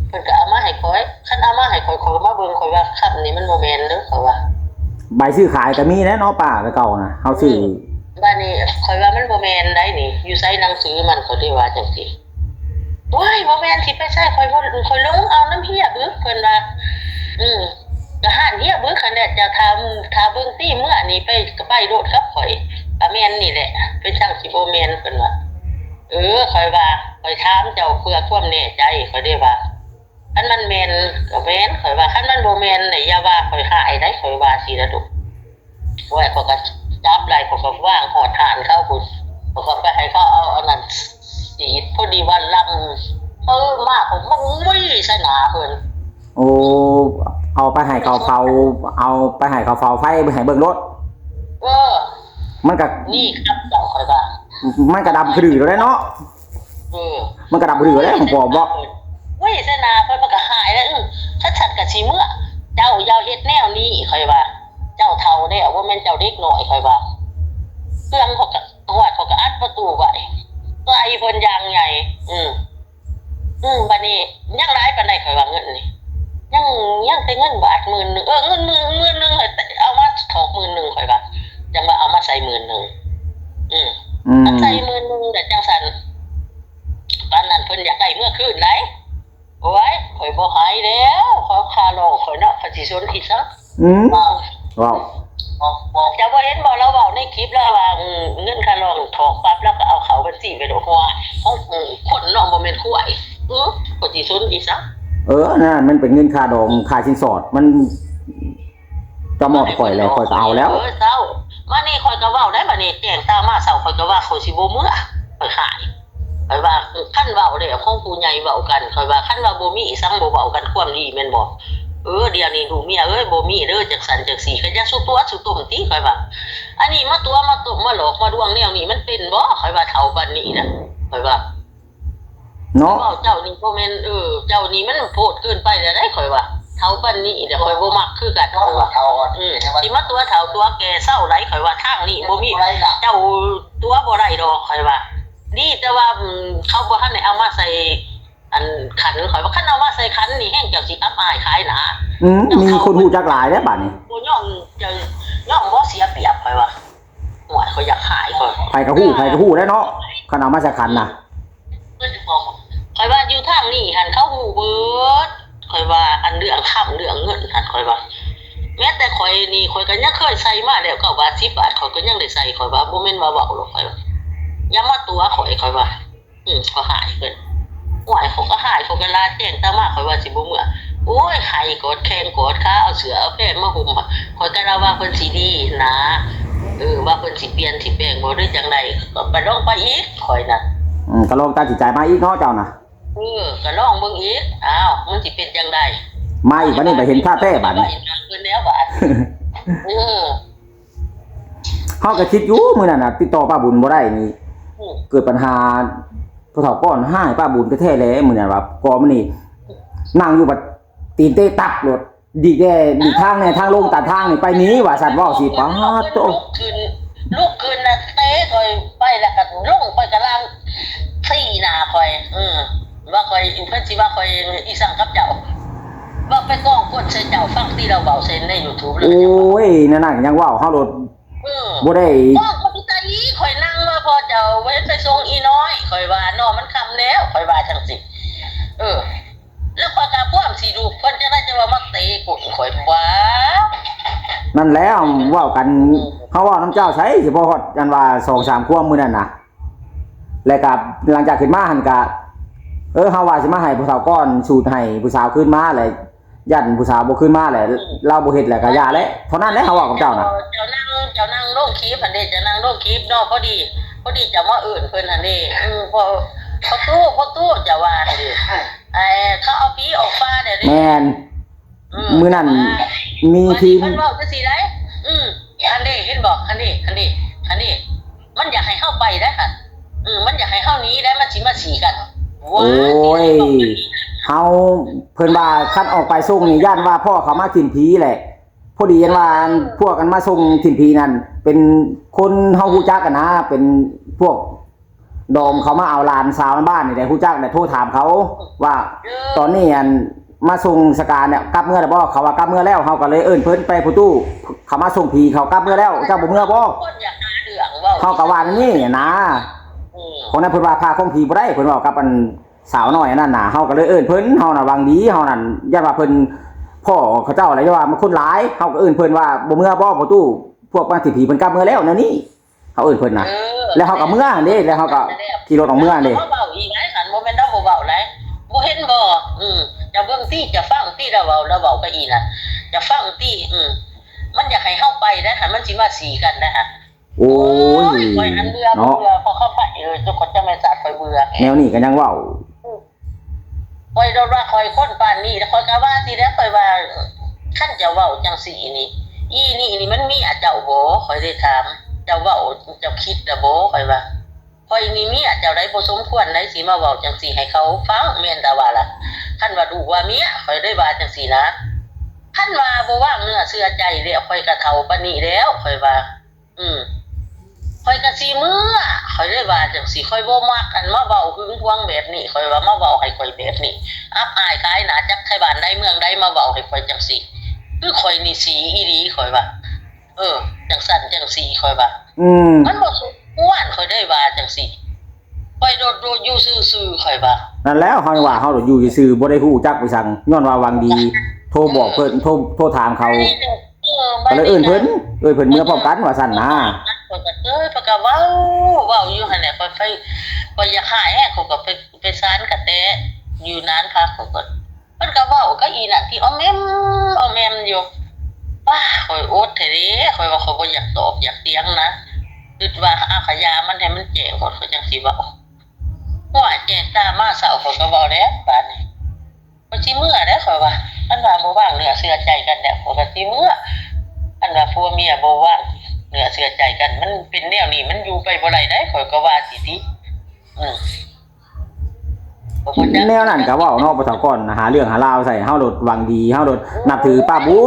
S1: เพิ่นก็เอามาให้ข่อยคันเอามาให้ข่อยมาเบิ่งข่อยว่าคำนี้มันบ่แม่นเด้อเขาว่า
S2: ใบซื้อขายก็มีแน่เนาะป้าแต่เก่านะเฮาซื้อ
S1: บ้านนี้ข่อยว่ามันบ่แม่นได้นี่อยู่ไสหนังสือมันก็ได้ว่าจังซี่โอ้ยบ่แม่นสิไปใช้ข่อยบ่ข่อยลงเอาน้ำเฮียบึกเพิ่นว่าก็หาเฮียบึกคันแน่จะทาเบิ่งตี้มื้อนี้ไปโลดครับข่อยก็แม่นนี่แหละเป็นจังสิบ่แม่นเพิ่นว่าข่อยว่าข่อยถามเจ้าเพื่อความแน่ใจข่อยได้ว่าคันมันแม่นก็แม่นข่อยว่าคันมันบ่แม่นน่ะอย่าว่าข่อยหายได้ข่อยว่าสิละดุว่าข่อยก็จับไหล่ข่อยก็วางหอดฐานเขาพุ่นข่อยก็ไปให้เขาเอาอันนั้นสีดพอดีว่าลำมากผมบ่ใส่หนาเพิ่น
S2: โอ้เอาไปให้เขาเฝ้าเอาไปให้เขาเฝ้าไฟไปให้เบิ่งรถมันก็
S1: นี่ครับเจ้าข่อยว่า
S2: มันก็ดำคือแล้วเนาะมันก็ดำคือแล้วผมบอกบ่
S1: ใส่หนาเพิ่นมันก็หายแล้วชัดๆก็สิเมื่อเจ้าอย่าเฮ็ดแนวนี้ข่อยว่าเจ้าเฒ่าแล้วว่าแม่นเจ้าเด็กน้อยข่อยว่าเครื่องเขาก็ว่า สนอีกซะ
S2: ว้าว
S1: บอกจะว่าเห็นบอกเราบอกในคลิปแล้วว่าเงินค่าลองถอกปั๊บแล้วก็เอาเขาบัญชีไปโดดหัวห้องคนน้องบ่แม่นคู่ไอ้กดสิสนอีกซะ
S2: นั่นมันเป็นเงินค่าดองค่าสินสอดมันจะมอบข่อยแล้วข่อยก็เอาแล้ว
S1: เศร้าว่านี่ข่อยก็เว้าได้บัดนี้แจ้งตามมาเศร้าข่อยก็ว่าข่อยสิบ่มื้อข่อยขายข่อยว่าคันเว้าได้ของผู้ใหญ่เว้ากันข่อยว่าคันว่าบ่มีสังบ่เว้ากันความดีแม่นบ่เดี๋ยวนี้ดูเมียบ่มีเด้อจักสันจักสีก็จะสุตัวสุตุ่มติข่อยว่าอันนี้มาตัวมาตุ่มมาหลอกมาดวงแนวนี้มันเป็นบ่ข่อยว่าเฒ่าปานนี้นะข่อยว่า
S2: เนาะ
S1: เจ้านี่บ่แม่นเจ้านี่มันโพดเกินไปแล้วได้ข่อยว่าเฒ่าปานนี้เดี๋ยวข่อยบ่มักคือกันข่อยว่าสิมาตัวเฒ่าตัวแก่เศร้าไหลข่อยว่าทางนี้บ่มีเจ้าตัวบ่ได้ดอกข่อยว่านี่แต่ว่าเขาบ่ทันได้เอามาใส่อันขันข่อยว่าคันเอามาใส่ขันนี่แห้งเจ้าสิอับอายขายหนา
S2: มีคนฮู้จักหลายแล้วบัดนี้
S1: บ่ย่องจะย่องบ่เสียเปรียบข่อยว่าหวยข่อยอยากขายข่อย
S2: ไผก็ฮู้ได้เนาะคันเอามาใส่ขันน่ะ
S1: ข่อยว่าอยู่ทางนี้หันเขาฮู้เบิดข่อยว่าอันเรื่องค่ำเรื่องเงินหันข่อยว่าแม้แต่ข่อยนี่ข่อยก็ยังเคยใส่มาแล้ว9 บาท10 บาทข่อยก็ยังได้ใส่ข่อยว่าบ่แม่นว่าเว้าหรอกข่อยว่าอย่ามาตัวข่อยว่าเขาหายเพิ่นหวยเขาก็หายเขาก็ลาแจ้งตามาข่อยว่าสิบ่เมื่อโอ้ยไข่กดแข้งกดขาเอาเสือเอาแป้งมาห่มข่อยก็ว่าเพิ่นสิดีนะว่าเพิ่นสิเปลี่ยนสิแปลงบ่หรือจังได๋ก็ไปลองไปอีกข่อยน่ะ
S2: ก็ลองตัดสินใจมาอีกเนาะเจ้าน่ะ
S1: ก็ลองเบิ่งอีกอ้าวมันสิเป็นจังได๋
S2: มาอีกบัดนี้ไปเห็นท่าแท้บัดนี้
S1: เพิ่นแล้วบาด
S2: เฮาก็คิดอยู่มื้อนั้นน่ะติดต่อป้าบุญบ่ได้นี่เกิดปัญหาผู้เฒ่าก้อนหายป้าบุญแท้ๆแล้วมื้อนั้นว่าก่อมื้อนี้นั่งอยู่บัดตีนเตะตับรถดีแก่ดีทางในทางลงตัดทางนี่ไปนี้ว่าสัตว์เว้าสิป๊าดโต
S1: ลูกคืนน่ะเตะข่อยไปแล้วก็ลงไปกะลางซี่หน้าข่อยว่าข่อยเพิ่นสิว่าข่อยอีสังกับเจ้าว่าไปก้องกดใส่เจ้าฟังที่เราเว้าเซ็นใน YouTube เลย
S2: โอ้ยนั่นยังเว้าเฮารถบ่ได้
S1: ก้องก็ตาลีข่อยนั่งมาพอเจ้าเว้นไปส่งอีน้อยข่อยว่าน้อมันค่ำแล้วข่อยว่าจังสิแล้วข่อยก็พ่วงสิดูเพิ่นจะได้จะว่ามักเตะกดข่อยว่า
S2: นั่นแล้วเว้ากันเฮาเว้านำเจ้าใช้สิบ่ฮอดอันว่า 2-3 ควมมื้อนั้นน่ะแล้วก็หลังจากขึ้นมาหั่นก็เฮาว่าสิมาให้ผู้สาวก้อนสูตรให้ผู้สาวขึ้นมาแหละยันผู้สาวบ่ขึ้นมาแหละเราบ่เฮ็ดแล้วก็ย่าแล้วเท่านั้นแหละเฮาเว้ากับเจ้าน่ะ
S1: เจ้านั่งลงคลิปหั่นเด้จะนั่งลงคลิปเนาะพอดีจะมาเอิ้นเพิ่นหั่นเด้พอตู้จะว่าเด้เขาเอาผีออกฟ้าเด้
S2: แม่นมื้อนั้นมีทีม
S1: เพิ่นเว้าจังซี่ได้อันนี้เห็นบ่อันนี้มันอยากให้เฮาไปได้ค่ะมันอยากให้เฮาหนีได้มันสิมาสีกัน
S2: โอ้ยเฮาเพิ่นว่าคันออกไปส่งนี่ย่านว่าพ่อเขามาถิ่นผีแหละพอดียันว่าพวกกันมาส่งถิ่นผีนั่นเป็นคนเฮาฮู้จักกันนะเป็นพวกดอมเขามาเอาหลานสาวในบ้านนี่ได้ฮู้จักได้โทรถามเขาว่าตอนนี้อันมาส่งสการเนี่ยกลับเมื่อแล้วบ่เขาว่ากลับเมื่อแล้วเฮาก็เลยเอิ้นเพิ่นไปผู้ตู้เขามาส่งผีเขากลับเมื่อแล้วเจ้าบ่เมื่อบ่เฮาก็ว่านี่นะคนนั้นเพิ่นว่าพาของผีบ่ได้เพิ่นเว้ากับอันสาวน้อยนั่นน่ะเฮาก็เลยเอิ้นเพิ่นเฮาน่ะหวังดีเฮานั่นย่านว่าเพิ่นพ่อเขาเจ้าอะไรว่ามันคนหลายเฮาก็เอิ้นเพิ่นว่าบ่เมื่อบ่ผู้ตู้พวกมาสิผีเพิ่นกลับเมื่อแล้วนะนี่เฮาเอิ้นเพิ่นน่ะแล้วเฮาก็เมื่อเด้แล้วเฮาก็ขี่รถออกเมื่อเด้
S1: เว้าอีกไงคันบ่แม่นเราบ่เว้าหลายบ่เห็นบ่จะเบิ่งติจะฟังติเราเว้าก็อีน่ะจะฟังติมันอยากให้เฮาไปนะหันมันสิมาสีกันนะฮะ
S2: โอ้ย
S1: ข่อยหันเบื่อพอเข้าไปทุกคนจะไม่สาดข่อยเบื่อ
S2: แนวนี้ก็ยังเว้า
S1: ข่อยโดนว่าข่อยคนปานนี้แล้วข่อยก็ว่าสิแล้วข่อยว่าคั่นจะเว้าจังซี่นี่นี่มันมีเจ้าบ่ข่อยได้ถามเจ้าเว้าเจ้าคิดล่ะบ่ข่อยว่าข่อยนี่มีเจ้าใดบ่สมควรได้สิมาเว้าจังซี่ให้เขาฟังแม่นแต่ว่าล่ะคั่นว่าดูว่าเมียข่อยได้ว่าจังซี่นะคั่นว่าบ่วางเนื้อเชื่อใจแล้วข่อยก็เฒ่าปานนี้แล้วข่อยว่าข่อยก็สิเมื่อข่อยได้ว่าจังซี่ข่อยบ่มักอันมาเว้าหึงหวงแบบนี้ข่อยว่ามาเว้าให้ข่อยแบบนี้อับอายขายหน้าจักไทบ้านใดเมืองใดมาเว้าให้ข่อยจังซี่คือข่อยนี่สีอีหลีข่อยว่าจังสั่นจังซี่ข่อยว่ามันบ่สมควรข่อยได้ว่าจังซี่ข่อยโดดอยู่ซื่อๆข่อยว่า
S2: นั่นแล้วเฮาว่าเฮาโดดอยู่ซื่อๆบ่ได้ฮู้จักไปสั่งย้อนว่าหวังดีโท รบอกเพิ่นโทรถามเขา
S1: ก็
S2: ก็เลยเอิ้นเพิ่นเมื่อพร้อมกันว่าซั่นนะ
S1: คนก็ปากกาเว้าอยู่หั่นแหละไปอยากหายแฮะเขาก็ไปซานกะแตอยู่นานค่ะเขาก็มันก็เว้าก็อีน่ะที่อ้อมแม่มอยู่ว้าข่อยโอดแท้เด้ข่อยว่าข่อยบ่อยากตอบอยากเถียงนะคิดว่าอาขยามันให้มันแจ้งก่อนเขาจังสิเว้าว่าแจ้งตามมาเช้าข่อยก็เว้าแล้วบาดนี้บ่สิเมื่อเด้ข่อยว่าอันว่าบ่ว่างเนื้อเชื่อใจกันแล้วข่อยก็สิเมื่ออันว่าผัวเมียบ่ว่างเนื้อเชื่อใจกันมันเป็นแนวนี้มันอยู่ไปบ่ได้ได้ข่อยก็ว่าสิติ
S2: แนวนั้นก็เว้าเนาะบ่เท่าก่อนหาเรื่องหาราวใส่เฮาโดดหวังดีเฮาโดดนับถือป้าบุ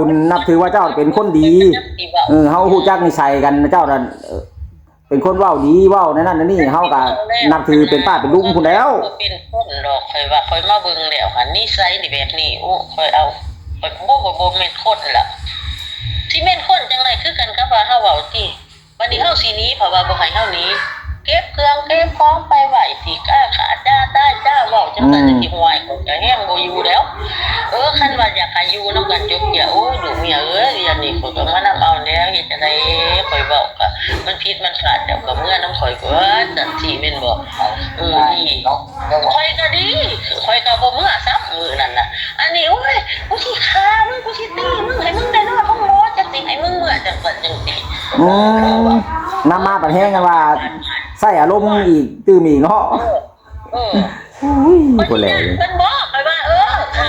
S2: ญนับถือว่าเจ้าเป็นคนดีเฮาฮู้จักนิสัยกันเจ้านั่นเป็นคนเว้าดีเว้านั่นนี่เฮาก็นับถือเป็นป้าเป็นลุงพุ่นแล้ว
S1: เป็นคนดอกข่อยว่าข่อยมาเบิ่งแล้วหั่นนิสัยนี่แบบนี้โอ้ข่อยเอาข่อยบ่แม่นคนล่ะที่แม่นคนจังได๋คือกันกับว่าเฮาเว้าติวันนี้เฮาสิหนีเพราะว่าบ่ให้เฮาหนีเก็บเครื่องเก็บของไปไว้ที่ก้าขาจ้าใต้จ้าเว้าจังซั่นสิห่วยข่อยก็แฮงบ่อยู่แล้วคันว่าอยากให้อยู่นำกันจบเกี่ยวโอ้ลูกเมียอย่างนี้ข่อยก็มานำเอาแล้วเฮ็ดจังได๋ข่อยเว้าก็มันผิดมันพลาดแล้วก็เมื่อนำข่อยก็จังซี่แม่นบ่ดีข่อยก็ดีข่อยก็บ่เมื่อซ้ํมื้อนั้นน่ะอันนี้โอ้ยกูสิฆ่ามึงกูสิตีมึงให้มึงได้นอนห้องหมอจังสิให้มึงเมื่อจังซั่นจังซี่
S2: นำมาบัดแฮงกันว่าใส่อารมณ์อีกตื่มอีกเนาะคนแหล่
S1: มันบอกข่อยว่าฆ่า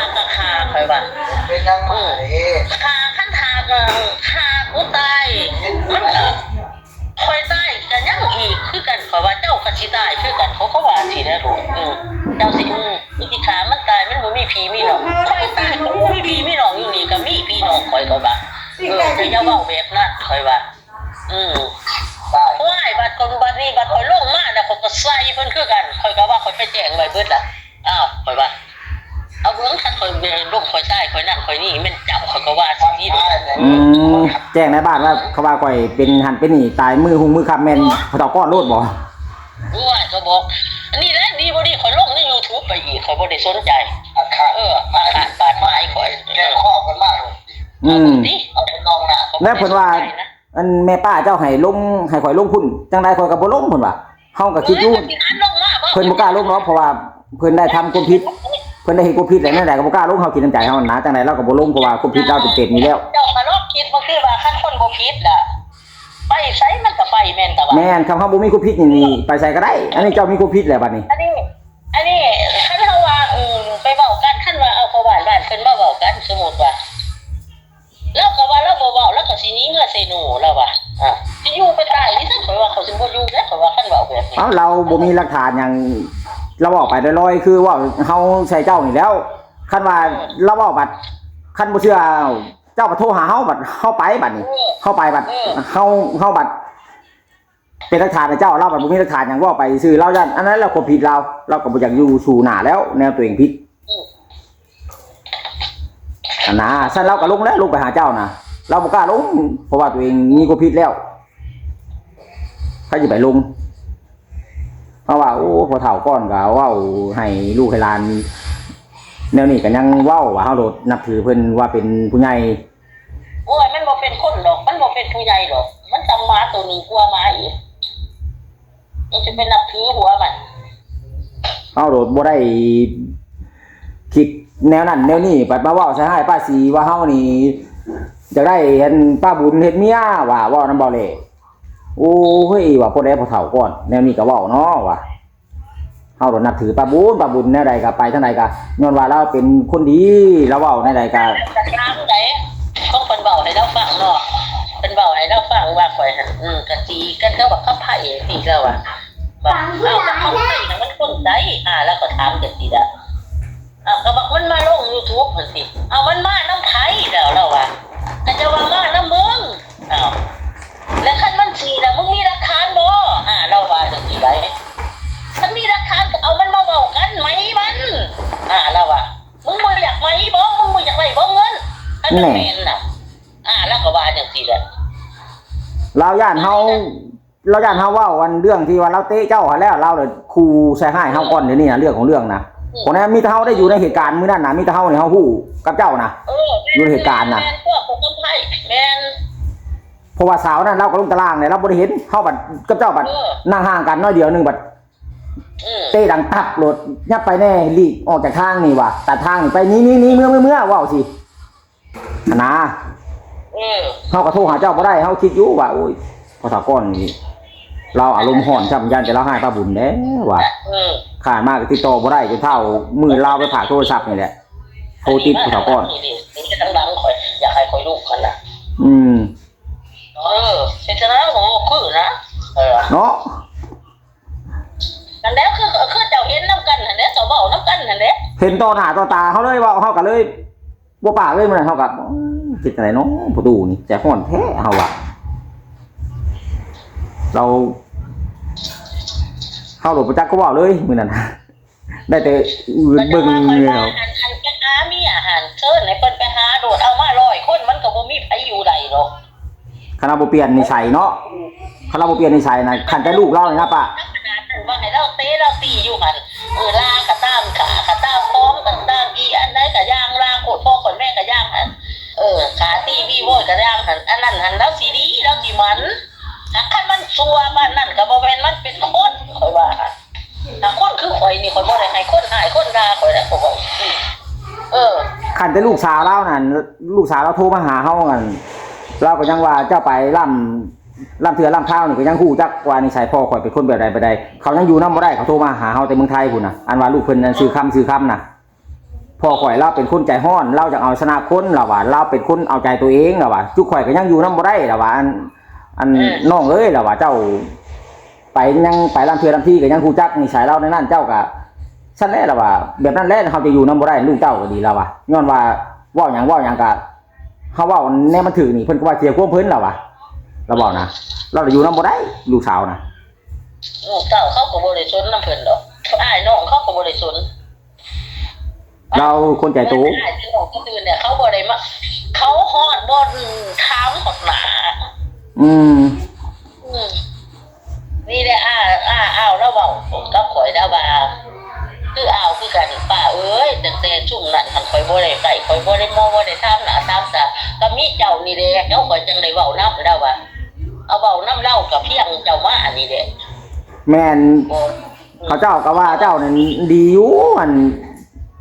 S1: ข่อยว่า
S3: เป็นยังไง
S1: ฆ่าคันฆ่าก็ฆ่ากูตายมันข่อยตายก็ยังอีกคือกันข่อยว่าเจ้าก็สิตายคือกันเขาว่าสิได้รู้เจ้าสิสิฆ่ามันตายมันบ่มีพี่มีน้องข่อยตายก็บ่มีพี่มีน้องอยู่นี่ก็มีพี่น้องข่อยก็ว่าจะอย่าเว้าแบบนั้นข่อยว่าว้ายบัดคนบัดนี้บัดข่อยลงมาแล้วข่อยก็ใส่เพิ่นคือกันข่อยก็ว่าข่อยไปแจ้งไว้เบิดล่ะอ้าวข่อยว่าเอาเบิ่งคันข่อยลงข่อยใต้ข่อยนั่นข่อยนี่แม่นเจ้าข่อยก็ว่าสิดี
S2: แจ้งในบ้านว่าเขาว่าข่อยเป็นหันเป็นนี่ตายมือหุงมือคับแม่นเขาตอกก้อนโลดบ่
S1: ว้ายก็บอกอันนี้แหละดีบ่ดีข่อยลงใน YouTube ไปอีกข่อยบ่ได้สนใจอาขาดบาดไม้ข่อย
S3: แก้ข้อกันมาก
S1: ดิเอาไปนองหน้า
S2: แล้วเพิ่นว่าอันแม่ป้าเจ้าให้ลงให้ข่อยลงพุ่นจังได๋ข่อยก็บ่ลงเพิ่นว่าเฮาก็คิดอยู่เพิ่นบ่กล้าลงเนาะเพราะว่าเพิ่นได้ทำความผิดเพิ่นได้เฮ็ดความผิดแล้วนั่นแหละก็บ่กล้าลงเฮาคิดในใจเฮานะจังได๋เราก็บ่ลงเพราะว่าความผิดเราเป็นนี่แล้ว
S1: เจ้าก็ลองคิดบ่คือว่าคันคนบ่ผิดล่ะไปไสมันก็ไปแม่นตะว่า
S2: แม่นคำเฮาบ่มีความผิดนี่ไปไสก็ได้อันนี้เจ้ามีความผิดแล้วบัดนี้
S1: อันนี้คันเฮาว่าไปเว้ากันคันว่าเอาเข้าบ้านเพิ่นมาเว้ากันสมมุติว่าแล้วก็ว่าเราบ่เว้าแล้วก็สิหนีเมื่อใส่หนูแล้วว่าสิอยู่ไปตายนี่ซั่นข่อยว่าเขาสิบ่อยู่แล้วข่อยว่าคันเว้าแบบนี้
S2: เราบ่มีหลักฐานหยังเราเว้าไปลอยๆคือว่าเฮาใส่เจ้านี่แล้วคันว่าเราเว้าบัดคันบ่เชื่อเจ้าก็โทรหาเฮาบัดเฮาไปบัดนี้เฮาไปบัดเฮาบัดเป็นหลักฐานให้เจ้าเราบัดบ่มีหลักฐานหยังเว้าไปซื่อเราอันนั้นเราก็ผิดเราก็บ่อยากอยู่สู่หน้าแล้วแนวตัวเองผิดนะฉันเราก็ลงแล้วลงไปหาเจ้านะเราบ่กล้าลงเพราะว่าตัวเองมีความผิดแล้วถ้าจะไปลงเพราะว่าโอ้พอเฒ่าก้อนก็เว้าให้ลูกให้หลานแนวนี้ก็ยังเว้าว่าเฮาโดดนับถือเพิ่นว่าเป็นผู้ใหญ่
S1: โอ้ยมันบ่เป็นคนหรอกมันบ่เป็นผู้ใหญ่หรอกมันจำหมาตัวนึงกลัวหมาอีกมันจะเป็นนับถือหัวมัน
S2: เฮาโดดบ่ได้คิดแนวนั้นแนวนี้ปัดมาเว้าใส่ให้ป้าสีว่าเฮานี่จะได้เห็นป้าบุญเฮ็ดเมียว่าเว้านำบ่แลโอ้เฮ้ยว่าพอได้พอเฒ่าก่อนแนวนี้ก็เว้าเนาะว่าเฮาโดนนับถือป้าบุญแนวใดก็ไปทางใดก็ย้อนว่าเราเป็นคนดีเราเว้าในใดก็
S1: ทางใดของเพิ่นเว้าให้เราฟังเนาะเพิ่นเว้าให้เราฟังว่าข่อยหั่นก็ตีกันก็ว่าเขาไผสิแล้วว่าเอาก็เขาไผน่ะมันคนใดแล้วก็ถามจังซี่ล่ะก็บอกมันมาลง YouTube เพิ่นสิเอามันมานำไผแล้วเราว่าก็จะว่ามานำมึงแล้วคันมันสิน่ะมึงมีหลักฐานบ่เราว่าจังซี่ไว้คันมีหลักฐานก็เอามันมาเว้ากันไหมมันเราว่ามึงบ่อยากไหมบ่มึงบ่อยากได้บ่เงินอันนั้นแม่นน่ะแล้วก็ว่าจังซี่แหละ
S2: เราย่านเฮาเว้าวันเรื่องที่ว่าเราเตะเจ้าหาแล้วเราเลยขู่ใส่ให้เฮาก่อนเดี๋ยวนี้นะเรื่องของเรื่องนะ คนนั้นมีแต่เฮาได้อยู่ในเหตุการณ์มื้อนั้นน่ะมีแต่เฮานี่เฮาฮู้กับเจ้าน่ะอยู่ในเหตุการณ์น่ะ
S1: แม่นพวกผมกำไผแม่น
S2: เพราะว่าสาวนั้นเราก็ลงตารางเนี่ยเราบ่ได้เห็นเฮาบัดกับเจ้าบัดนั่งห่างกันน้อยเดียวนึงบัดเตะดังตับรถยับไปแน่ลีกออกจากทางนี่ว่ะตัดทางนี่ไปนี่เมื่อว้าวสินะเฮาก็โทรหาเจ้าบ่ได้เฮาคิดอยู่ว่าโอ้ยพอถาก้อนนี่เราอารมณ์ร้อนช้ำยันจะเราให้ป้าบุญแน่ว่ะขาดมากก็ติดต่อบ่ได้จนเท่ามือเราไปผ่าโทรศัพท์นี่แหละโทรติดพอถาก้อน
S1: นี่จะดังๆข่อยอยากให้ข่อยลูกกันน่ะเฮ็ดจังได๋โหคือนะ
S2: เนาะ
S1: นั่นแหละคือเจ้าเห็นนำกันนั่นแหละเจ้าเว้านำกันนั่นแหละ
S2: เห็นต่อหน้าต่อตาเฮาเลยว่าเฮาก็เลยบ่ปากเลยมื้อนั้นเฮาก็คิดจังได๋เนาะประตูนี่ใจร้อนแท้เฮาว่ะเราเข้าหลบประจักษ์ก็ว่าเลยมื้อนั้นได้แต่เบิ่งแล้ว
S1: อันไปหามีอาหารเชิญให้เพิ่นไปหาโดดเอามา100คนมันก็บ่มีไผอยู่ใดดอก
S2: คณะบ่เปลี่ยนนิสัยเนาะคณะบ่เปลี่ยนนิสัยนะคันแต่ลูกเรานี่นะป้า
S1: ขนาดนั้นว่าให้เราเตะเราตีอยู่หั่นลาก็ตามขาก็ตามพร้อมกันตามอีอันใดก็ย่างลาโคตรพ่อคนแม่ก็ย่างหั่นขาตีวีโว้ก็ย่างหั่นอันนั้นหั่นแล้วสิดีแล้วสิมันคันมันซัวบ้านนั่นก็บ่แม่นมันเป็นคนข่อยว่าถ้าคนคือข่อยนี่ข่อยบ่ได้ให้คนหายคนด่าข่อยแล้วข่อยบอก
S2: คันแต่ลูกสาวเรานั่นลูกสาวเราโทรมาหาเฮากันเราก็ยังว่าเจ้าไปล่ำเถื่อล่ำข้าวนี่ก็ยังฮู้จักว่านิสัยพ่อข่อยเป็นคนแบบใดไปใดเขายังอยู่นำบ่ได้เขาโทรมาหาเฮาแต่เมืองไทยพุ่นน่ะอันว่าลูกเพิ่นนั่นซื้อคำน่ะพ่อข่อยเราเป็นคนใจร้อนเราจะเอาชนะคนเราว่าเราเป็นคนเอาใจตัวเองเราว่าจุกข่อยก็ยังอยู่นำบ่ได้เราว่าอันน้องเอ้ยเราว่าเจ้าไปยังไปล่ำเถื่อล่ำที่ก็ยังฮู้จักนิสัยเราในนั้นเจ้าก็ซั่นแหละเราว่าแบบนั้นแหละเฮาจะอยู่นำบ่ได้ลูกเจ้าก็ดีเราว่าย้อนว่าเว้าหยังก็เฮาเว้าแน่มันถึกนี่เพิ่นก็ว่าเสียความเพิ่นเราว่าเราบอกนะเราอยู่นำบ่ได้ลูกสาวนะ
S1: ลูกเต้าเขาก็บ่ได้สนนำเพิ่นดอกอ้ายน้องเขาก็บ่ได้สน
S2: เราคนใจโต
S1: อ้ายน้องคนอื่นเนี่ยเขาบ่ได้มาเขาฮอดบ่ถามฮอดหน้านี่แหละอ้าวแล้วเว้ากับข่อยแล้วว่าคืออ้าวคือกันป้าเอ้ยตั้งแต่ช่วงนั้นข่อยบ่ได้ไปข่อยบ่ได้มองบ่ได้ถามหน้าถามตาก็มีเจ้านี่แหละเจ้าข่อยจังได้เว้านำแล้วว่าเอาเว้านำเล่ากับเพียงเจ้ามาอันนี้แหละ
S2: แม่นเขาเจ้าก็ว่าเจ้านั่นดีอยู่อัน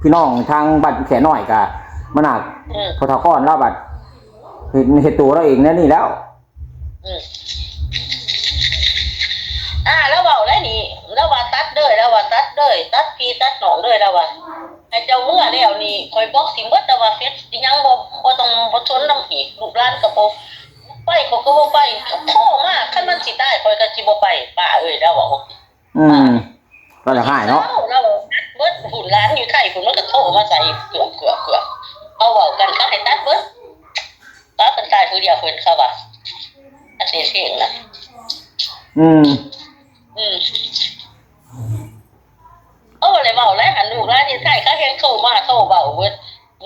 S2: พี่น้องทางบ้านแขน้อยก็มันน่ะพอทก้อนเราบัดเฮ็ดตัวเราเองนั่นนี่แล้ว
S1: แล้วเว้าแล้วนี่แล้วว่าตัดเด้อแล้วว่าตัดเด้อตัดพี่ตัดน้องเด้อแล้วว่าให้เจ้าเมื่อแล้วนี่ข่อยบอกสิเบิดแต่ว่าเฟซยังบ่ต้องบ่ทนนำอีกลูกหลานก็บ่ไปเขาก็บ่ไปโทรมาคันมันสิได้ข่อยก็สิบ่ไปป้าเอ้ยแล้วว่า
S2: ก็จะหายเนาะ
S1: แล้วเบิดหุ่นร้านอยู่ไทยพุ่นมันก็โทรมาใส่เกือบเอาเว้ากันเขาให้ตัดเบิดตัดเป็นตายผู้เดียวเพิ่นเขาว่าอันนี้เสียงนะเลยเว้าแล้วหันลูกร้านอยู่ไทยเขาเห็นโทรมาโทรเว้าเบิด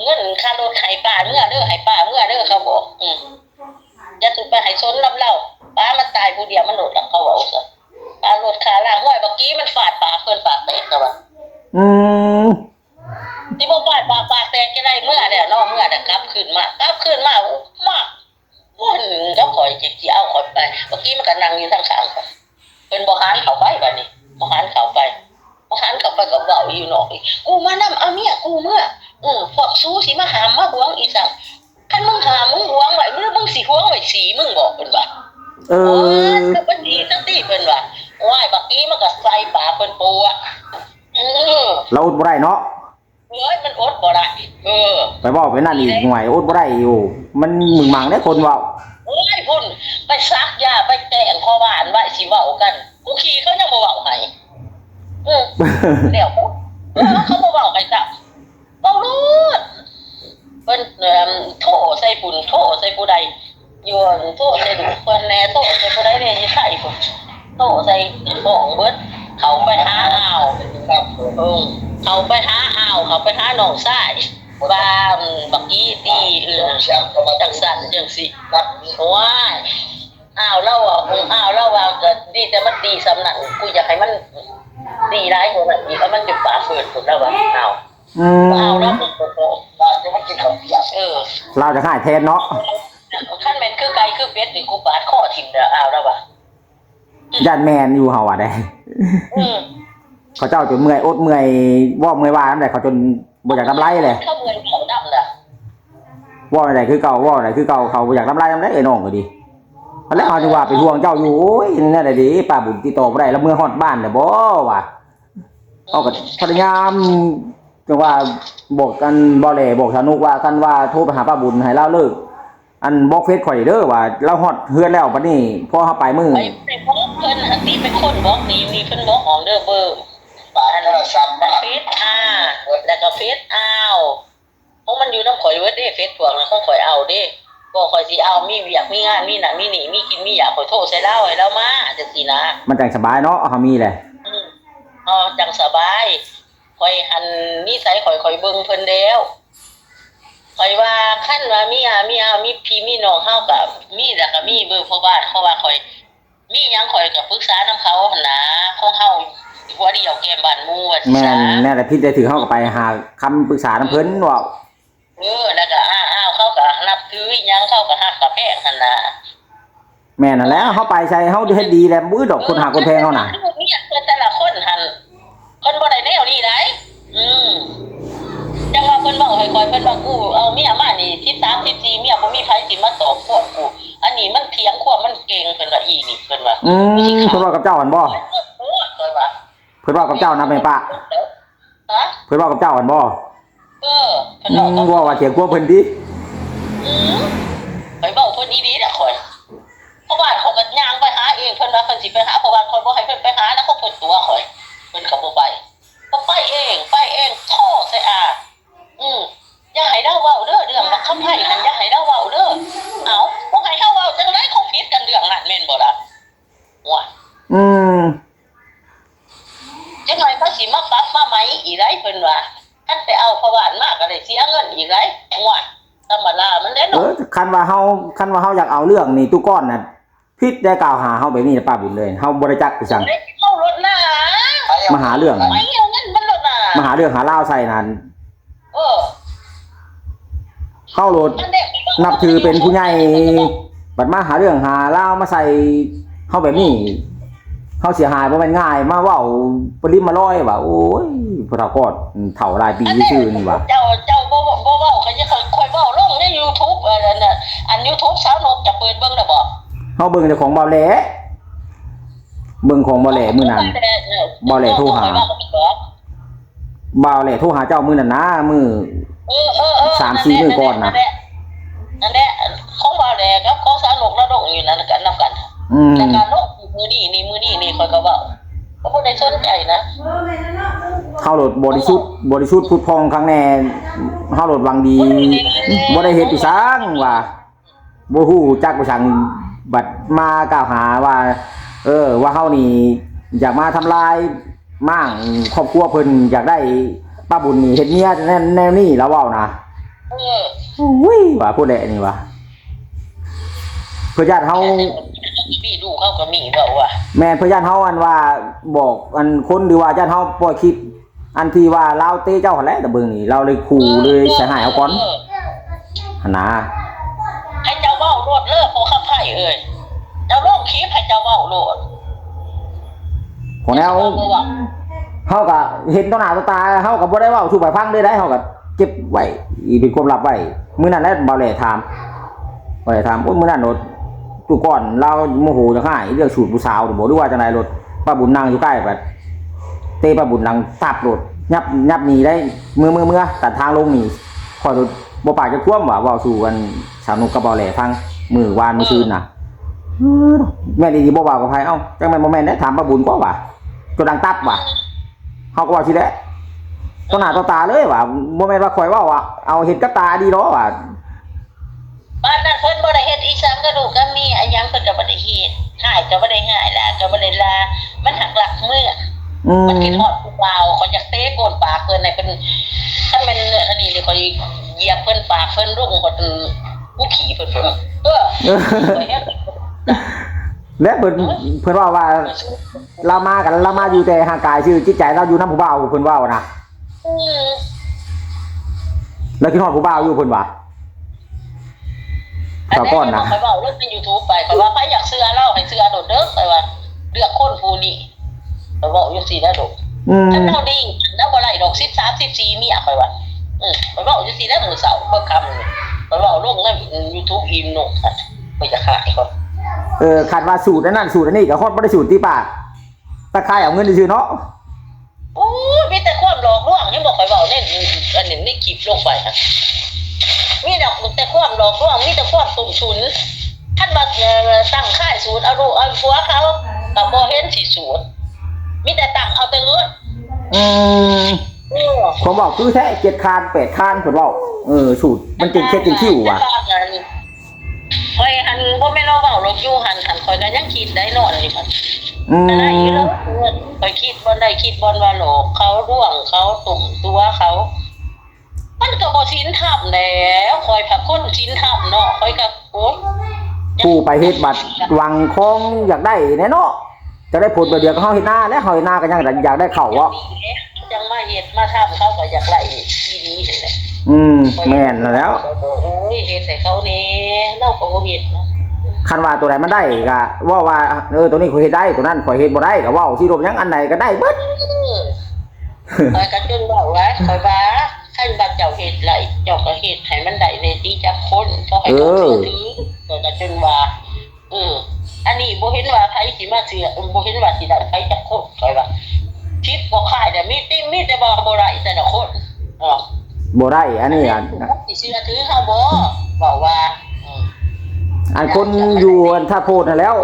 S1: เงินค่ารถให้ป้าเมื่อเด้อให้ป้าเมื่อเด้อเขาบอกจะถูกไปให้ชนลำเล่าป้ามันตายผู้เดียวมันโดดหลังเขาบอกซะป้ารถขาล่างห้อยเมื่อกี้มันฟาดปากเพิ่นปากแตกก็ว่าที่บ่ฟาดปากแตกจะได้เมื่อแล้วน้องเมื่อแต่กลับขึ้นมากมันเจ้าข่อยสิเอาข่อยไปเมื่อกี้มันก็นั่งอยู่ข้างๆเพิ่นบ่หันเข้าไปบัดนี้บ่หันเข้าไปกับเว้าอยู่นอกอีกกูมานำเอาเมียกูเมื่อพวกซูสิมาหามมาหวงอีสังคันมึงหามึงหวงไว้มึงสิหวงไว้สีมึงบอกเพิ่นว่าก็บ่ดีจังซี่เพิ่นว่าว้ายบักกี้มันก็ใส่ปากเพิ่นปูอ่ะ
S2: เราอดบ่ได้เนาะ
S1: เอ้ยมันอดบ่ได้
S2: ไปเว้าไปนั่นอีกหน่วยอดบ่ได้อยู่มันมึงมังได้คนเว้า
S1: โอ้ยพุ่นไปซักยาไปแต่งพ่อบ้านไว้สิเว้ากันกูขี่เขายังบ่เว้าให้เดี๋ยวเขาบ่เว้าไปจ้ะเว้ารูดเพิ่นโทใส่ปุ่นโทใส่ผู้ใดอยู่โทใส่ลูกเพิ่นแน่โทใส่ผู้ใดเนี่ยสิใส่พุ่นโทใส่ของเบิดเขาไปหาอ่าวเขาไปหาอ่าวเขาไปหาหนองทรายบ้านบักกี้ตีจังสั่นจังสิว้าย อ้าวเล่าอ่ะอ้าวเล่าว่าก็ดีแต่มันดีสำนักกูอยากให้มันดีร้ายกว่านั้นอีกแล้วมันจะป่าเปิดสุดแล้วว่ะอ้าวอ้าวแล้วว่าจะมากินข้าวเปียก
S2: เราจะขายแทนเนาะ
S1: ขั้นแม่นคือไก่คือเป็ดนี่กูปาดข้อถิ่มเด้ออ้าวแล้วว่ะ
S2: ญาติแมนอยู่เฮาอ่ะได้เขาเจ้าจนเมื่อยอดเมื่อยว่าเมื่อยว่านั่นแหละเขาจนบ่อยากทำไรเลย
S1: เขาเมื่อยเขาดำน่ะ
S2: ว่าอะไรคือเก่าว่าอะไรคือเก่าเขาบ่อยากทำไรทำได้น้องก็ดีแล้วเขาจะว่าไปห่วงเจ้าอยู่โอ้ยนั่นแหละดิป้าบุญติดต่อบ่ได้แล้วเมื่อฮอดบ้านน่ะบ่ว่ะเอาก็พยายามจังว่าบอกกันบ่แลบอกสนุกว่ากันว่าโทรไปหาป้าบุญให้เราเลิกอันบล็อกเฟซข่อยเด้อว่าเราฮอดเฮือนแล้วบัดนี้พอเฮาไปมื้อ
S1: ไปบล็อกเพิ่นอันนี้เป็นคนบล็อกนี่เพิ่นบล็อกของเด้อเบอร์ปาดโทรศัพท์เฟซแล้วก็เฟซเพราะมันอยู่นำข่อยเบิดเด้เฟซพวกนั้นของข่อยเอาเด้บ่ข่อยสิเอามีเวียกมีงานมีนั่นมีนี่มีกินมีอยากข่อยโทรใส่เราให้เรามาจังซี่นะ
S2: มันจังสบายเนาะเฮามีแหละ
S1: จังสบายข่อยหันนิสัยข่อยเบิ่งเพิ่นแล้วข่อยว่าคั่นว่ามีพี่มีน้องเฮาก็มีแล้วก็มีเบอร์พ่อบ้านเพราะว่าข่อยมีหยังข่อยก็ปรึกษานำเขาหั่นนะของเฮาหัวเดียวแก้มบ้านหมู่ว่า
S2: สิแม่นแน่แต่พี่ได้ถือเฮาก็ไปหาคำปรึกษานำเพิ่นว่า
S1: แล้วก็เขาก็นับถือหยังเขาก็ฮักก็แพงหั่นน่ะ
S2: แม่นั่นแหละเฮาไปใส่เฮาเฮ็ดดีแล้วมื้อดอกคนหาคนแพงเฮาน่ะ
S1: มีเพิ่นแต่ละคนหั่นคนบ่ได้แนวนี้ได้จังว่าเพิ่นบอกให้คอยเพิ่นว่ากูเอาเมียมานี่13 14เมียบ่มีไผสิมาตอบพวกกูอันนี้มันเถียงความมันเก่งเพิ่นว่าอีนี่เพิ่นว่า
S2: เพิ่นว่ากับเจ้าหั่นบ่เพิ่นว่ากับเจ้านะแม่ป้าเพิ่นว่ากับเจ้าหั่นบ่เพิ่นว่าเถียงกลัวเพิ่นดิ
S1: ไปเว้าเพิ่นดีๆน่ะข่อยเพราะว่าเขาก็ย่างไปหาเองเพิ่นว่าเพิ่นสิไปหาเพราะว่าข่อยบ่ให้เพิ่นไปหานะเขาเพิ่นตัวข่อยเพิ่นก็บ่ไปไปเองโทรใส่อย่าให้เราเว้าเด้อเรื่องบักคำไผหั่นอย่าให้เราเว้าเด้อเอ้าบ่ให้เฮาเว้าจังได๋เขาผิดกันเรื่องนั้นแม่นบ่ล่ะว่าจังได๋เขาสิมาปรับมาใหม่อีกได้เพิ่นว่าคันไปเอาพวานมาก็ได้เสียเงินอีกได้ว่าธรรมดามันแหละเนาะ
S2: คันว่าเฮาอยากเอาเรื่องนี่ตุก้อนน่ะผิดได้กล่าวหาเฮาแบบนี้ป้าบุญเลยเฮาบ่ได้จักไปสั่ง
S1: เฮารถน่ะ
S2: มาหาเรื่อง
S1: ไม่เอาเงินมันรถน่ะ
S2: มาหาเรื่องหาเล่าใส่นั่นเข้ารถนับถือเป็นผู้ใหญ่บัดมาหาเรื่องหาเล่ามาใส่เฮาแบบนี้เฮาเสียหายบ่แม่นง่ายมาเว้าปริมาร้อยว่าโอ้ยพระกอดเฒ่าหลายปีซื่อนี่ว่า
S1: เจ้าบ่เว้าเขาจะค่อยเว้าลงใน YouTube น่ะอัน YouTube สาวนกจะเปิดเบิ่งได้บ่
S2: เฮาเบิ่งแต่ของเบาแหล่เบิ่งของเบาแหล่มื้อนั้นเบาแหล่โทรหาเบาแหล่โทรหาเจ้ามื้อนั้นนะมื้อ3-4 มื้อก่อนน่ะ
S1: นั่นแหละของเบาแหล่กับของสาวนกระดกอยู่นั่นกันนำกันแล้วก็ลงมื้อนี้ค่อยก็เว้าก็บ่ได้สนใจนะ
S2: เข้ารถบริสุทธิ์พุทธพองครั้งแน่เข้ารถวังดีบ่ได้เฮ็ดอีสังว่าบ่ฮู้จักไปสั่งบัดมากล่าวหาว่าว่าเฮานี่อยากมาทำลายม่างครอบครัวเพิ่นอยากได้ป้าบุญนี่เฮ็ดเมียแนวนี้แล้วเว้านะอุ้ยว่าพูดแหละนี่ว่าเพื่อญาติเฮา
S1: มีดูเขาก็มีเว้าว่า
S2: แม่นเพื่อญาติเฮาอันว่าบอกอันคนหรือว่าญาติเฮาปล่อยคลิปอันที่ว่าลาวเตะเจ้าหั่นแหละแต่เบิ่งนี่เราเลยขู่เลยใส่หายเอาก่อนหั่นนะ
S1: ให้เจ้าเว้าโลดเด้อพอคับไผเอ้ยเจ้าลงคลิปให้เจ้าเว้าโลด
S2: ของแนวเฮาก็เห็นต่อหน้าต่อตาเฮาก็บ่ได้เว้าสู่ไปฟังได้เฮาก็เก็บไว้เป็นความลับไว้มื้อนั้นแหละบ่แลถามโอ้ยมื้อนั้นโดดตุก่อนเราโมโหจังไห้เรื่องสูตรผู้สาวบ่รู้ว่าจังได๋รถป้าบุญนั่งอยู่ใกล้แบบเตป้าบุญนั่งทับรถยับหนีได้เมื่อตัดทางลงนี่ขอรถบ่ปากจะท่วมว่าเว้าสู่กันสาวนุกกับบ่แลฟังมื้อวานมื้อซื่นน่ะแม่ดีๆบ่ว่ากับไผเอ้าจังแม่นบ่แม่นได้ถามป้าบุญกว่าจนดังตัดว่ะเฮาก็ว่าสิแหละต่อหน้าต่อตาเลยว่ะบ่แม่นว่าข่อยเว้าว่าเอาเห็นกับตาดีเนาะว่ะ
S1: บ้านนั้นเพิ่นบ่ได้เฮ็ดอีสังกระดูกก็มีอันยังเพิ่นก็บ่ได้เฮ็ดหายก็บ่ได้หายล่ะก็บ่ได้ลามันหักหลักมือมันคิดฮอดผู้บ่าวเขาอยากเตะโกนปากเพิ่นให้เพิ่นถ้ามันอันนี้นี่ค่อยเหยียบเพิ่นปากเพิ่นลงเพิ่นผู้ขี่เพิ่น
S2: และเพิ่นว่าเรามากันเรามาอยู่แต่ห่างกายชื่อจิตใจเราอยู่น้ำผู้บ่าวเพิ่นว่านะแล้วคิดฮอดผู้บ่าวอยู่เพิ่นว่าสาวก้อนนะ
S1: ไปเว้าลงใน YouTube ไปเพราะว่าใครอยากเสื้อเล่าให้เสื้อโดดเด้อไปว่าเลือกคนผู้นี้ไปเว้าอยู่ซี่ได้ดอกถ้าเฮาดีแล้วบ่ไล่ดอก13 14เมียค่อยว่าไปเว้าอยู่ซี่ได้มื้อเช้าเบิ่งคำนี่ไปเว้าลงใน YouTube อีมโนไปจะขายก่อน
S2: คันว่าสูตรนั้นสูตรนี้ก็ฮอดบ่ได้สูตรที่ป้าตะไคร้เอาเงินซื่อเนาะ
S1: โอ้ยมีแต่ความหลอกลวงยังบ่ค่อยเว้าเล่นอันนึงนี่คลิปลงไปฮะมีแต่ความหลอกลวงมีแต่ความตุ่มทุนท่านมาตั้งค่ายสูตรเอาลูกเอาผัวเขาก็บ่เห็นสิสูตรมีแต่ตั้งเอาแต่เงิน
S2: ผมบอกคือแท้7คาน8คานเพิ่นเว้าสูตรมันจริงแค่จริงคิวว่ะ
S1: ข่อยหันบ่แม่นเราเว้าหรอกอยู่หันข่อยก็ยังคิดได้นอนนี่มันอะไรอยู่แล้วข่อยคิดบ่ได้คิดบ่ว่าหลอกเขาร่วงเขาตุ่มตัวเขามันก็บ่ศีลธรรมแล้วข่อยผักคนศีลธรรมเนาะข่อยก็โอ๊ย
S2: ผู้ไปเฮ็ดบัตรหวังคงอยากได้แน่เนาะจะได้ผลประเดี๋ยวก็เฮาเฮ็ดนาแล้วเฮาเฮ็ดนาก็ยังอยากได้ข้าวอ่ะ
S1: จังมาเฮ็ดมาทำเขาก็อยากไล่อีนี้นั่นแหละ
S2: แม่นแล้ว
S1: โอ้ยเฮ็ดให้เขานี่เราก็บ่เฮ็ดเนาะ
S2: คันว่าตัวใดมันได้ก็ว่าตัวนี้ข่อยเฮ็ดได้ตัวนั้นข่อยเฮ็ดบ่ได้ก็เว้าสิรวมยังอันใดก็ได้เบิด
S1: ข่อยก็จนเว้าว่าข่อยว่าคันบัดเจ้าเฮ็ดไรเจ้าก็เฮ็ดให้มันได้ในที่จักคนเขาให้เขาถือข่อยก็จนว่าอันนี้บ่เห็นว่าไผสิมาเชื่อบ่เห็นว่าสิได้ไผจักคนข่อยว่าคิดบ่ขายแต่มีแต่บ่ได้แต่ละคน
S2: บ่ได้อันนี้
S1: สิเชื่อถือเขาบ่บอกว่า
S2: อันคนอยู่ท่าโพดนั่นแล้ว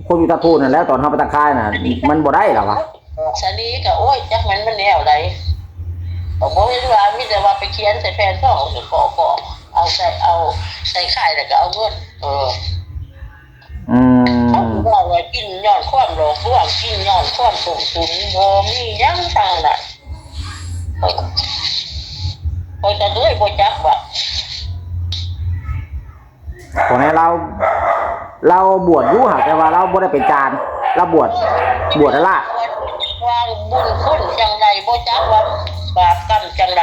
S2: คนอยู่ท่าโพดนั่นแล้วตอนเฮาไปตะคายน่ะมันบ่ได้หรอวะ
S1: สนีก็โอ้ยจักมันแนวใดบ่เห็นว่ามีแต่ว่าไปเขียนใส่แผ่นซองหรือก็เอาใส่ค่ายแล้วก็เอาเงินว่าว่ากินย้อนความหลอกลวงกินย้อนความตุ่มตุนบ่มีหยังทางนั้นข่อยก็เลยบ่จักว่า
S2: คนนี้เราบวชอยู่หากแต่ว่าเราบ่ได้เป็นจานเราบวชละล่ะ
S1: วางบุญคุณจังไดบ่จักว่าบาปกรรมจังได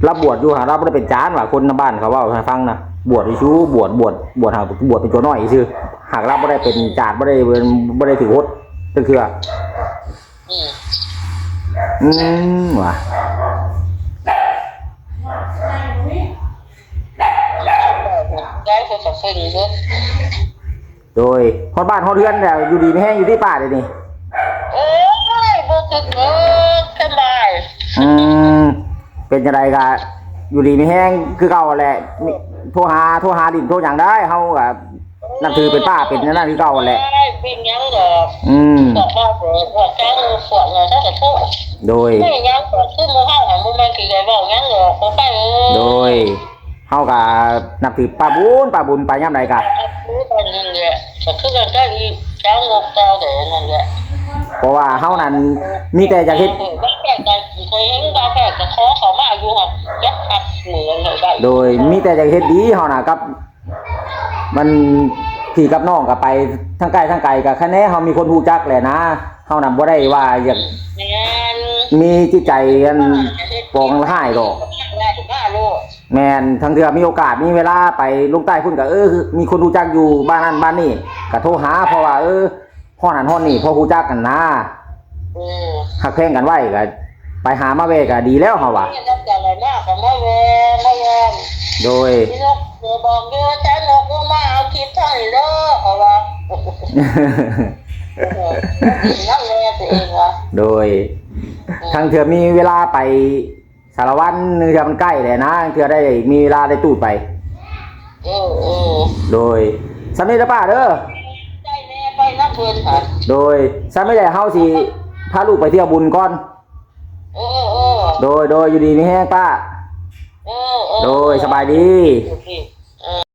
S2: เราบวชอยู่หาเราบ่ได้เป็นจานว่าคนในบ้านเขาเว้าให้ฟังนะบวชชูบวชหาบวชเป็นตัวน้อยซื่อหากเราบ่ได้เป็นจานบ่ได้ถือฮดตึกคือว่ะ
S1: ได้ก็จะฝึกเด้อ
S2: โดยฮอดบ้านฮอดเรือนแล้วอยู่ดีไม่แห้งอยู่ที่ป่าเดี๋ยวนี้
S1: โอ้ยบ่คึกสบาย
S2: เป็นจังได๋ก็อยู่ดีไม่แห้งคือเก่าแหละโทรหาดินโทรหยังได้เฮาก็นับถือเป็นป้าเป็นนั่นคือเก่าแหละ
S1: เป็นหยังดอกก็ว่าว่าแก้พวกน่ะถ้าจะโทษ
S2: โดย
S1: ไม่หยังก็คือหมู่เฮาหาบ่แม่นคือได้เว้าหยังดอกบ่ไป
S2: โดยเฮาก็นับถือป้าบุญไปยามใดก็
S1: นั่นแหละก็คือกันได้อีช้างงกตาแต่นั่นแหละ
S2: เพราะว่าเฮานั้นมีแต่อยากเฮ็ด
S1: บ่แค่ก็เคยเห็นบ่แค่ก็ขอเขามาอยู่ฮะยักหักเหมือนได้
S2: โดยมีแต่อยากเฮ็ดดีเฮาน่ะกับมันพี่กับน้องก็ไปทั้งไกลก็คะแนนเฮามีคนรู้จักแหละนะเฮาน่ะบ่ได้ว่าอยากมีจิตใจกันปองร้ายดอกแม่นทั้งเทื่อมีโอกาสมีเวลาไปลงใต้พุ่นก็มีคนรู้จักอยู่บ้านนั้นบ้านนี้ก็โทรหาเพราะว่าฮ้อนนั่นฮ้อนนี่พอรู้จักกันนะฮักแพงกันไว้ก็ไปหามาแวก็ดีแล้วเฮาว่าโดย
S1: บอกอยู่ว่าฉันนกมาเอาคลิปเท่านี้เด้อเฮาว่านั่นแหละตัวเองว่ะ
S2: โดยทั้งเทื่อมีเวลาไปสารวัตรนึงจะมันใกล้เลยนะเทื่อได้มีเวลาได้ตูดไปโดยสามีป้าเด้อ
S1: ใจแน่ไปนักเพิ่นค่ะ
S2: โดยสามีได้เฮาสิพาลูกไปเที่ยวบุญก่อนโดยอยู่ดีมีแห้งป้าโดยสบายดี